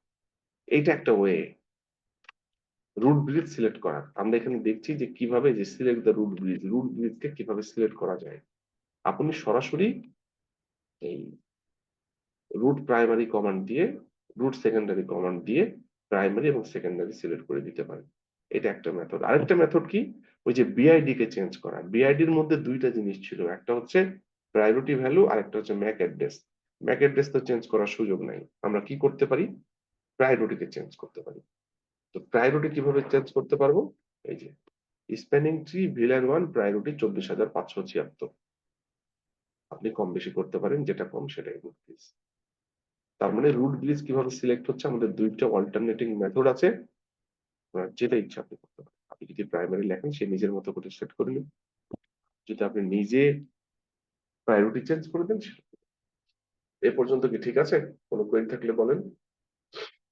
এইটা একটা ওয়ে রুট ব্রিজ সিলেক্ট করার। আমরা এখানে দেখছি যে কিভাবে যে select the root bridge, root ব্রিজকে কিভাবে সিলেক্ট করা যায়। আপনি সরাসরি এই রুট প্রাইমারি কমান্ড দিয়ে, রুট সেকেন্ডারি কমান্ড দিয়ে প্রাইমারি এবং সেকেন্ডারি সিলেক্ট করে দিতে পারেন। এটা একটা মেথড। আরেকটা মেথড কি, ওই যে বিআইডি কে চেঞ্জ করা। বিআইডির মধ্যে দুইটা জিনিস ছিল, একটা হচ্ছে প্রায়োরিটি ভ্যালু আর একটা হচ্ছে ম্যাক অ্যাড্রেস। ম্যাক অ্যাড্রেস তো চেঞ্জ করার সুযোগ নাই, আমরা কি করতে পারি, প্রায়োরিটিকে চেঞ্জ করতে পারি। তো প্রায়োরিটি কিভাবে চেঞ্জ করতে পারবো, এই যে স্প্যানিং ট্রি ভিলেন 1 প্রায়োরিটি 24,576, আপনি কম বেশি করতে পারেন, যেটা কম সেটাই রুট ব্রিজ। তার মানে রুট ব্রিজ কিভাবে সিলেক্ট হচ্ছে, আমাদের দুইটা অল্টারনেটিং মেথড আছে, আপনার যেটা ইচ্ছা আপনি করতে পারেন। আপনি যদি প্রাইমারি লেখেন সে নিজের মতো করে সেট করে নিন, যদি আপনি নিজে প্রায়োরিটি চেঞ্জ করে দেন এ পর্যন্ত কি ঠিক আছে? কোনো কোয়েরি থাকলে বলেন।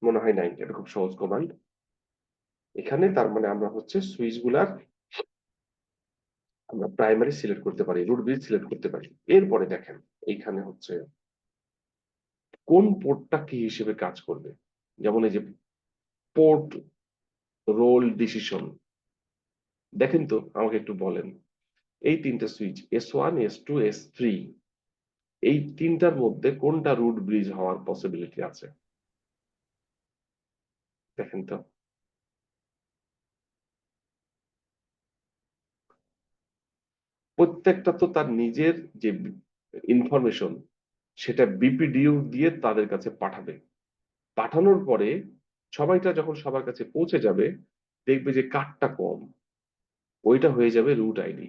মনে হয় নাই, এটা খুব সহজ কমান্ড। এখানে তার মানে আমরা হচ্ছে সুইচ গুলার আমরা প্রাইমারি সিলেক্ট করতে পারি, রুট ব্রিজ সিলেক্ট করতে পারি। এরপরে দেখেন এইখানে হচ্ছে কোন পোর্টটা কি হিসেবে কাজ করবে। যেমন এই যে পোর্ট রোল ডিসিশন, দেখেন তো আমাকে একটু বলেন, এই তিনটা সুইচ S1 S2 S3, এই তিনটার মধ্যে কোনটা রুট ব্রিজ হওয়ার পসিবিলিটি আছে, দেখেন তো। প্রত্যেকটা তো তার নিজের যে ইনফরমেশন সেটা বিপিডিউ দিয়ে তাদের কাছে পাঠাবে। পাঠানোর পরে সবাইটা যখন সবার কাছে পৌঁছে যাবে, দেখবে যে কারটা কম, ওইটা হয়ে যাবে রুট আইডি।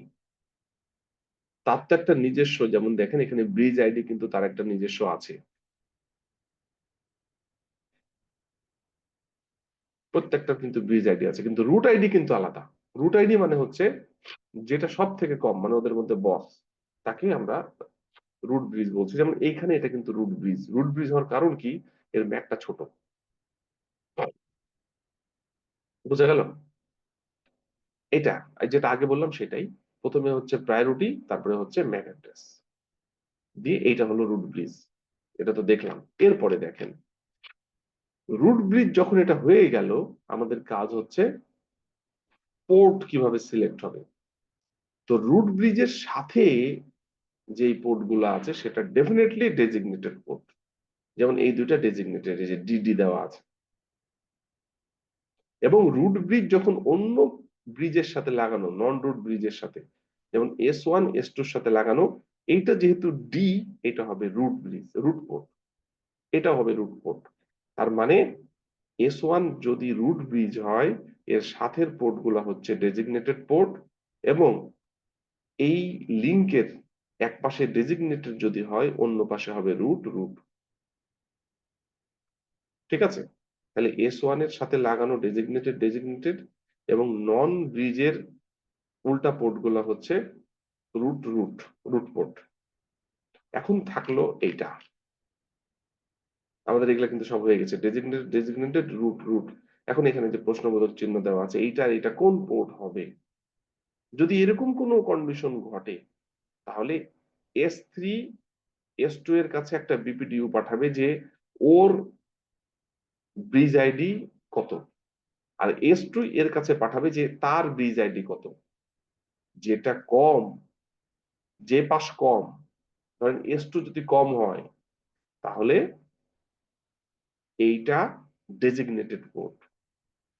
তার তো একটা নিজস্ব, যেমন দেখেন এখানে ব্রিজ আইডি কিন্তু তার একটা নিজস্ব আছে, প্রত্যেকটা কিন্তু ব্রিজ আইডি আছে, কিন্তু রুট আইডি কিন্তু আলাদা। রুট আইডি মানে হচ্ছে যেটা সব থেকে কম, মানে ওদের মধ্যে বস, তাকে আমরা রুট ব্রিজ বলছি। যেমন এইখানে এটা কিন্তু রুট ব্রিজ। রুট ব্রিজ হওয়ার কারণ কি, এর ম্যাকটা ছোট, বোঝা গেল? এটা যেটা আগে বললাম সেটাই, প্রথমে হচ্ছে প্রায়োরিটি, তারপরে হচ্ছে ম্যাক অ্যাড্রেস দিয়ে, এইটা হলো রুট ব্রিজ। এটা তো দেখলাম। এরপরে দেখেন রুট ব্রিজ যখন এটা হয়ে গেল, আমাদের কাজ হচ্ছে পোর্ট কিভাবে সিলেক্ট হবে। তো রুট ব্রিজের সাথে যেই পোর্ট গুলো আছে সেটা ডেফিনেটলি ডেজিগনেটেড পোর্ট। যেমন এই দুইটা ডেজিগনেটেড, এই যে ডিডি দেওয়া আছে। এবং রুট ব্রিজ যখন অন্য ব্রিজের সাথে লাগানো, নন রুট ব্রিজের সাথে, যেমন S1 S2 এর সাথে লাগানো, এইটা যেহেতু ডি, এটা হবে রুট ব্রিজ, রুট পোর্ট, এটা হবে রুট পোর্ট। তার মানে S1 যদি রুট ব্রিজ হয়, এর সাথের পোর্ট গুলা হচ্ছে ডেজিগনেটেড পোর্ট, এবং এই লিংকের এক পাশে ডেজিগনেটেড যদি হয়, অন্য পাশে হবে রুট রুট। ঠিক আছে? তাহলে S1 এর সাথে লাগানো ডেজিগনেটেড ডেজিগনেটেড, এবং নন ব্রিজের উল্টা পোর্ট গুলা হচ্ছে রুট রুট, রুট পোর্ট। এখন থাকলো এইটা, আমাদের এগুলা কিন্তু সব হয়ে গেছে, ডেজিগনেটেড ডেজিগনেটেড রুট রুট। এখন এখানে যে প্রশ্নবোধক চিহ্ন দেওয়া আছে, এইটা আর এটা কোন পোর্ট হবে। যদি এরকম কোনো কন্ডিশন ঘটে, তাহলে S3 S2 এর কাছে একটা বিপিডিউ পাঠাবে যে ওর ব্রিজ আইডি কত, আর S2 এর কাছে পাঠাবে যে তার ব্রিজ আইডি কত। যেটা কম, যে পাশ কম, ধরেন S2 যদি কম হয় তাহলে এইটা ডেজিগনেটেড পোর্ট,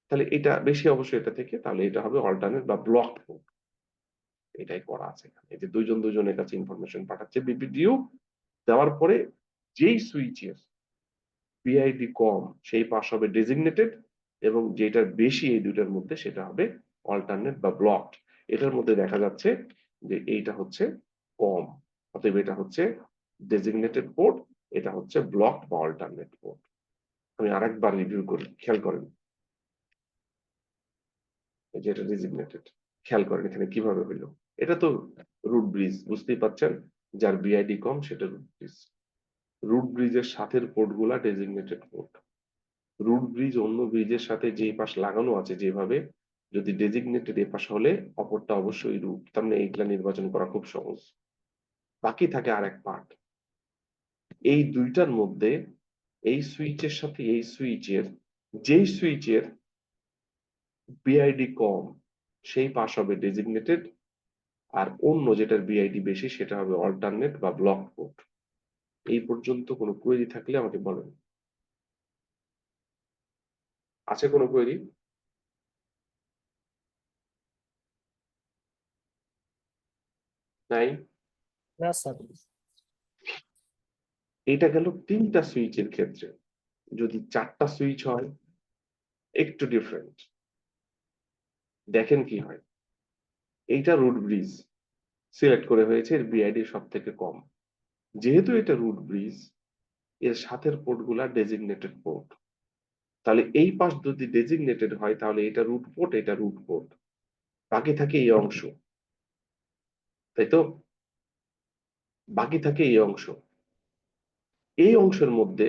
তাহলে এটা বেশি অবশ্যই এটা থেকে, তাহলে এটা হবে অল্টারনেট বা ব্লকড পোর্ট। এটাই করা আছে এখানে। এই যে দুইজন দুইজনের কাছে ইনফরমেশন পাঠাচ্ছে, বিপিডিউ দেওয়ার পরে যেই সুইচের পিআইডি কম সেই পাশ হবে ডেজিগনেটেড, এবং যেটা বেশি এই দুইটার মধ্যে সেটা হবে অল্টারনেট বা ব্লকড। এটার মধ্যে দেখা যাচ্ছে যে এইটা হচ্ছে কম, অতএব এটা হচ্ছে ডেজিগনেটেড পোর্ট, এটা হচ্ছে ব্লকড বা অল্টারনেট পোর্ট। আমি আরেকবার রিভিউ করি, খেয়াল করেন। এই যে এটা ডেজিগনেটেড, খেয়াল করেন এখানে কিভাবে হইলো। এটা তো রুট ব্রিজ, বুঝতেই পারছেন, যার বিআইডি কম সেটা রুট ব্রিজ। রুট ব্রিজের সাথের পোর্ট গুলা ডেজিগনেটেড পোর্ট। রুট ব্রিজ অন্য ব্রিজের সাথে যেই পাশ লাগানো আছে যেভাবে, যদি ডেজিগনেটেড এ পাশ হলে অপরটা অবশ্যই রুট, তার মানে এইগুলা নির্বাচন করা খুব সহজ। বাকি থাকে আরেক পার্ট, এই দুইটার মধ্যে এই সুইচের সাথে এই সুইচের, যেই সুইচের বিআইডি কম সেই পাশ হবে ডেজিগনেটেড, আর অন্য যেটার বিআইডি বেশি সেটা হবে অল্টারনেট বা ব্লক পোর্ট। এই পর্যন্ত কোনো কোয়েরি থাকলে আমাকে বলেন। আছে কোনো কোয়েরি? নাই? না স্যার। এটা গেল তিনটা সুইচের ক্ষেত্রে। যদি চারটা সুইচ হয় একটু ডিফারেন্ট, দেখেন কি হয়। এইটা রুট ব্রিজ সিলেক্ট করে হয়েছে, এর বিআইডি সব থেকে কম। যেহেতু এটা রুট ব্রিজ, এর সাথের পোর্ট গুলা ডেজিগনেটেড পোর্ট, তাহলে এই পাশ যদি ডেজিগনেটেড হয় তাহলে এটা রুট পোর্ট, এটা রুট পোর্ট, বাকি থাকে এই অংশ, তাই তো? বাকি থাকে এই অংশ। এই অংশের মধ্যে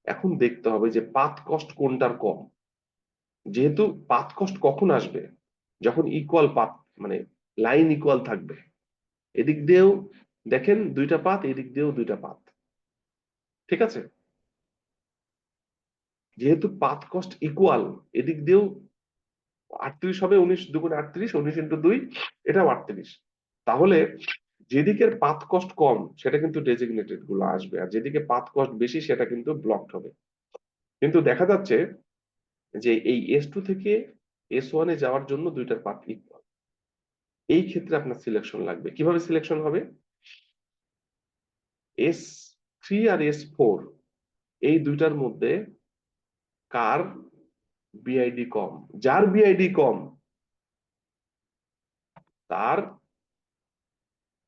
এখন দেখতে হবে যে পাথ কস্ট কোনটার কম। যেহেতু পাথ কস্ট কখন আসবে, যখন ইকুয়াল পাথ, মানে লাইন ইকুয়াল থাকবে। এদিক দিয়েও দেখেন দুইটা পাথ, এদিক দিয়েও দুইটা পাথ, ঠিক আছে? যেহেতু পাথ কস্ট ইকুয়াল, এদিক দিয়েও 38 হবে, 19 দুগুণে 38, 19 × 2 এটাও 38। তাহলে যেদিকের পাথ কস্ট কম সেটা কিন্তু ডেজিগনেটেড গুলো আসবে, আর যেদিকে পাথ কস্ট বেশি সেটা কিন্তু ব্লকড হবে। কিন্তু দেখা যাচ্ছে যে এই S2 থেকে S1 এ যাওয়ার জন্য দুইটার পাথ ইকুয়াল। এই ক্ষেত্রে আপনার সিলেকশন লাগবে। কিভাবে সিলেকশন হবে? S3 আর S4 এই দুইটার মধ্যে কার বিআইডি কম, যার বিআইডি কম তার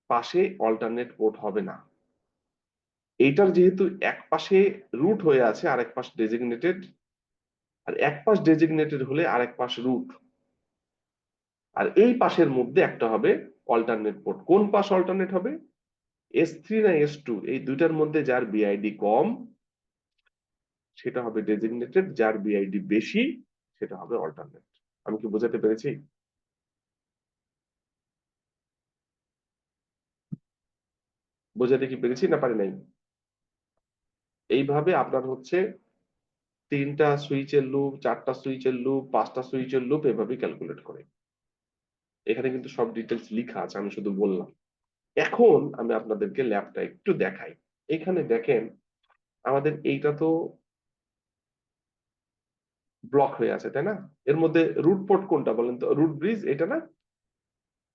পাশে অল্টারনেট পোর্ট হবে না। এইটার যেহেতু এক পাশে রুট হয়ে আছে, আরেক পাশ ডেজিগনেটেড, আর এক পাশ ডেজিগনেটেড হলে আরেক পাশ রুট, আর এই পাশের মধ্যে একটা হবে অল্টারনেট পোর্ট। কোন পাশ অল্টারনেট হবে? S3 না S2 এই দুইটার মধ্যে যার বিআইডি কম সেটা হবে ডেজিগনেটেড, যার বিআইডি বেশি সেটা হবে অল্টারনেট। আমি কি বোঝাতে পেরেছি? বোঝাতে কি পেরেছি না পারি নাই? এইভাবে আপনার হচ্ছে তিনটা সুইচের লুপ, চারটা সুইচের লুপ, পাঁচটা সুইচের লুপ এভাবে ক্যালকুলেট করে। এখানে কিন্তু সব ডিটেলস লেখা আছে, আমি শুধু বললাম। এখন আমি আপনাদেরকে ল্যাবটা একটু দেখাই। এখানে দেখেন আমাদের এইটা তো ব্লক হয়ে আছে, তাই না? এর মধ্যে রুট পোর্ট কোনটা বলেন তো? রুট ব্রিজ এটা না?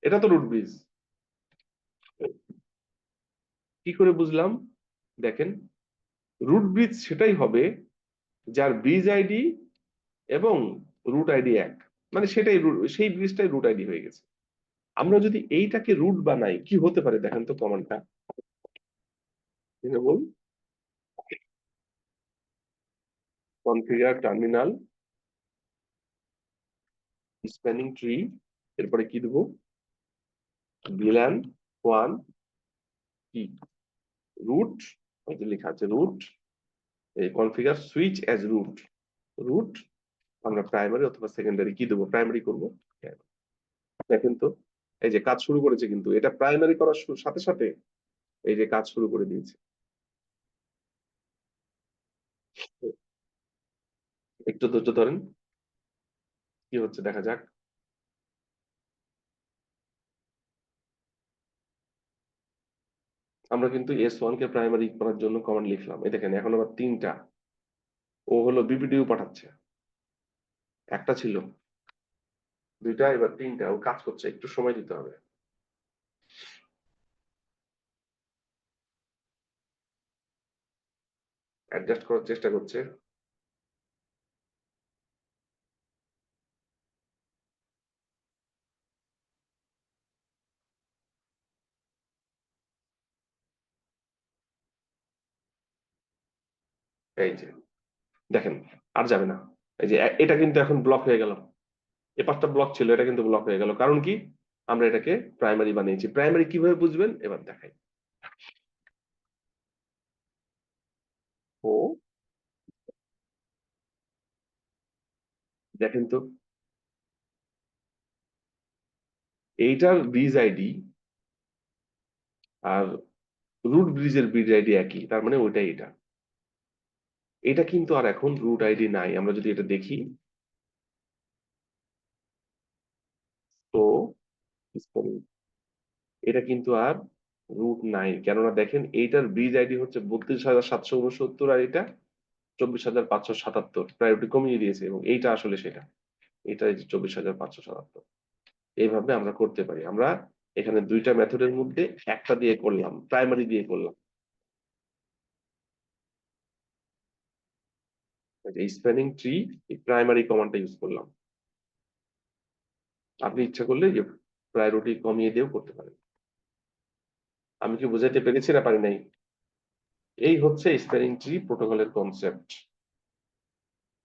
এটা তো রুট ব্রিজ। কি করে বুঝলাম? দেখেন, রুট ব্রিজ সেটাই হবে যার ব্রিজ আইডি এবং রুট আইডি এক, মানে সেটাই সেই ব্রিজটাই রুট আইডি হয়ে গেছে। আমরা যদি এইটাকে রুট বানাই কি হতে পারে দেখেন তো কমান্ডটা। বল কনফিগার টার্মিনাল স্প্যানিং ট্রি, এরপরে কি দেবো? ভিলান 1 কি রুট, ওই যে লেখা আছে রুট, এই configure switch as root. Root আমরা প্রাইমারি অথবা সেকেন্ডারি কি দেবো? প্রাইমারি করবো। দেখেন তো এই যে কাজ শুরু করেছে, কিন্তু এটা প্রাইমারি করার সাথে সাথে এই যে কাজ শুরু করে দিয়েছে। একটু ধৈর্য ধরেন, কি হচ্ছে দেখা যাক। আমরা কিন্তু S1 কে প্রাইমারি করার জন্য কমান্ড লিখলাম, এই দেখেন এখন আবার 3টা। ও হলো বিপিডিউ পাঠাচ্ছে, একটা ছিল, 2টা, এবার 3টা। ও কাজ করছে, একটু সময় দিতে হবে, অ্যাডজাস্ট করার চেষ্টা করছে। এই যে দেখেন, আর যাবে না। এই যে এটা কিন্তু এখন ব্লক হয়ে গেল, এ পাঁচটা ব্লক ছিল, এটা কিন্তু ব্লক হয়ে গেল। কারণ কি? আমরা এটাকে প্রাইমারি বানিয়েছি। প্রাইমারি কিভাবে বুঝবেন এবার দেখাই। ও দেখেন তো, এইটার ব্রিজ আইডি আর রুট ব্রিজের ব্রিজ আইডি একই, তার মানে ওইটাই এটা। এটা কিন্তু আর এখন রুট আইডি নাই। আমরা যদি এটা দেখি, তো এটা কিন্তু আর রুট নাই, কেননা দেখেন এইটার ব্রিজ আইডি হচ্ছে 32,769, আর এটা 24,577, প্রায়োরিটি কমিয়ে দিয়েছে, এবং এইটা আসলে সেটা, এটা এই যে 24,577। এইভাবে আমরা করতে পারি। আমরা এখানে 2টা মেথডের মধ্যে একটা দিয়ে করলাম, প্রাইমারি দিয়ে করলাম, এই স্প্যানিং ট্রি, এই প্রাইমারি কমান্ডটা ইউজ করলাম। আপনি ইচ্ছা করলে যে প্রায়োরিটি কমিয়ে দিয়েও করতে পারেন। আমি কি বোঝাতে পেরেছি না পারি নাই? এই হচ্ছে স্প্যানিং ট্রি প্রোটোকলের কনসেপ্ট।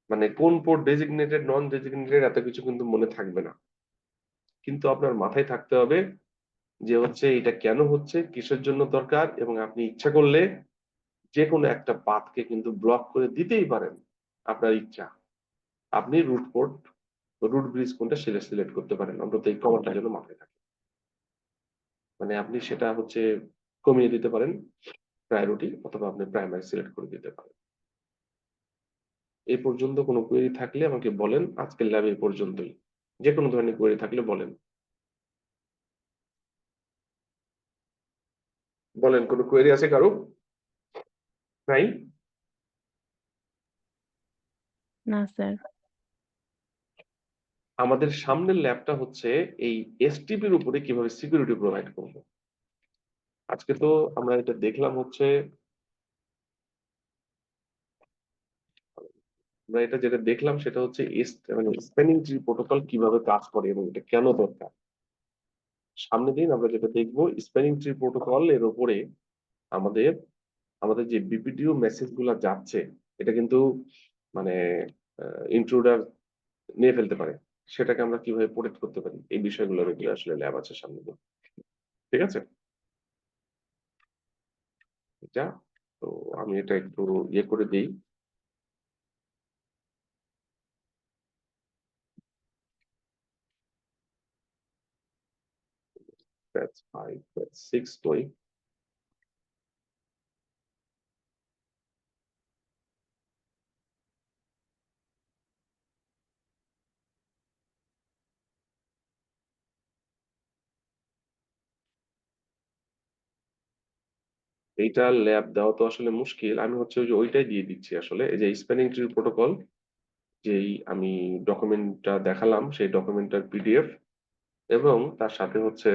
মানে কোন পোর্ট ডেজিগনেটেড, নন ডেজিগনেটেড, এত কিছু কিন্তু মনে থাকবে না, কিন্তু আপনার মাথায় থাকতে হবে যে হচ্ছে এটা কেন হচ্ছে, কিসের জন্য দরকার, এবং আপনি ইচ্ছা করলে যে কোনো একটা পাথকে কিন্তু ব্লক করে দিতেই পারেন, আপনার ইচ্ছা। আপনি রুট পোর্ট, রুট ব্রিজ কোনটা সেটা সিলেক্ট করতে পারেন, অন্তত এই কমান্ডটা যেন মাথায় থাকে। মানে আপনি সেটা হচ্ছে কমিয়ে দিতে পারেন প্রায়োরিটি, অথবা আপনি প্রাইমারি সিলেক্ট করে দিতে পারেন। এই পর্যন্ত কোনো কোয়েরি থাকলে আমাকে বলেন, আজকের ল্যাব এই পর্যন্তই। যে কোনো ধরনের কোয়েরি থাকলে বলেন, বলেন কোনো কোয়েরি আছে কারো? নাই? না স্যার। আমাদের সামনের ল্যাবটা হচ্ছে এই এসটিপির উপরে কিভাবে সিকিউরিটি প্রোভাইড করব। আজকে তো আমরা এটা দেখলাম হচ্ছে, আমরা এটা যেটা দেখলাম সেটা হচ্ছে মানে স্প্যানিং ট্রি প্রোটোকল কিভাবে কাজ করে এবং এটা কেন দরকার। সামনের দিন আমরা যেটা দেখবো, স্প্যানিং ট্রি প্রোটোকল এর উপরে আমাদের আমাদের যে বিপিডিও মেসেজ গুলা যাচ্ছে, এটা কিন্তু মানে ইন্ট্রুডার নিয়ে ফেলতে পারে। সেটাকে আমরা কিভাবে প্রোটেক্ট করতে পারি, এই বিষয়গুলোর উপরে আসলে ল্যাব আছে সামনে দিন। ঠিক আছে, এটা তো আমি এটা একটু ইয়ে করে দিই। That's 5, that's 6 কই? এইটা ল্যাব দেওয়া তো আসলে মুশকিল। আমি হচ্ছে ওই যে ওইটাই দিয়ে দিচ্ছি আসলে, এই যে স্প্যানিং ট্রি প্রোটোকল, যেই আমি ডকুমেন্টটা দেখালাম সেই ডকুমেন্টটার পিডিএফ, এবং তার সাথে হচ্ছে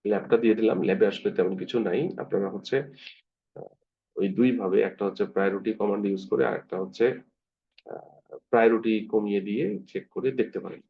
ল্যাবটা দিয়ে দিলাম। ল্যাবে আসলে তেমন কিছু নাই, আপনারা হচ্ছে আহ, ওই দুই ভাবে, একটা হচ্ছে প্রায়োরিটি কমান্ড ইউজ করে, আর একটা হচ্ছে প্রায়োরিটি কমিয়ে দিয়ে চেক করে দেখতে পারেন।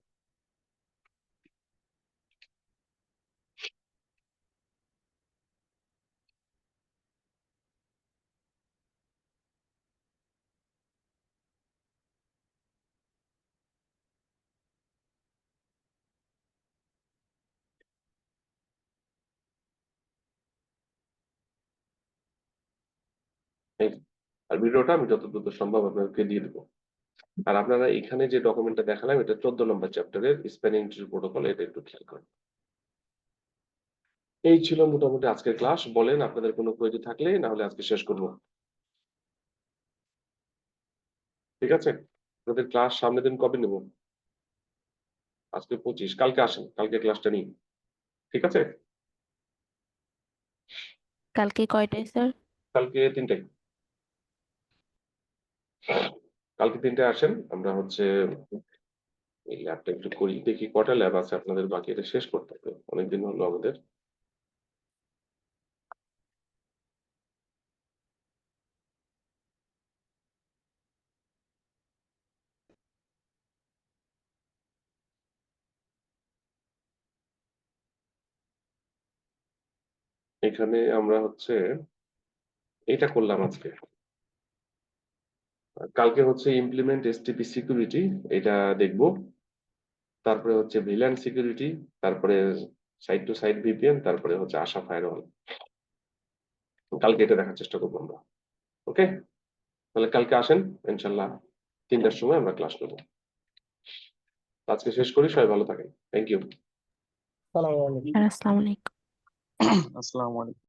এই, আর ভিডিওটা আমি যত দ্রুত সম্ভব আপনাদেরকে দিয়ে দেবো। আর আপনারা এখানে যে ডকুমেন্টটা দেখালাম, এটা 14 নম্বর চ্যাপ্টারের স্প্যানিং ট্রি প্রোটোকল, এটা একটু খেয়াল করেন। এই ছিল মোটামুটি আজকের ক্লাস। বলেন আপনাদের কোনো কোয়েরি থাকলে, না হলে আজকে শেষ করবো। ঠিক আছে? আপনাদের ক্লাস সামনের দিন কবে নেব? আজকে 25, কালকে আসেন, কালকে ক্লাসটা নিই। ঠিক আছে? কালকে কয়টায় স্যার? কালকে 3টায়। কালকে 3টায় আসেন, আমরা হচ্ছে এই ল্যাবটা একটু করি, দেখি কটা ল্যাব আছে আপনাদের, বাকি এটা শেষ করতে হবে, অনেকদিন হলো আমাদের। এখানে আমরা হচ্ছে এটা করলাম আজকে। কালকে হচ্ছে ইমপ্লিমেন্ট এসটিপি সিকিউরিটি, এটা দেখবো। তারপরে হচ্ছে ভিল্যান সিকিউরিটি, তারপরে সাইট টু সাইট ভিপিএন, তারপরে হচ্ছে আশা ফায়ারওয়াল। কালকে এটা দেখার চেষ্টা করবো আমরা। ওকে, তাহলে কালকে আসেন ইনশাল্লাহ, 3টার সময় আমরা ক্লাস নেবো। আজকে শেষ করি, সবাই ভালো থাকেন, থ্যাংক ইউ। আসসালামু আলাইকুম। স্যার আসসালামু আলাইকুম। আসসালামু আলাইকুম।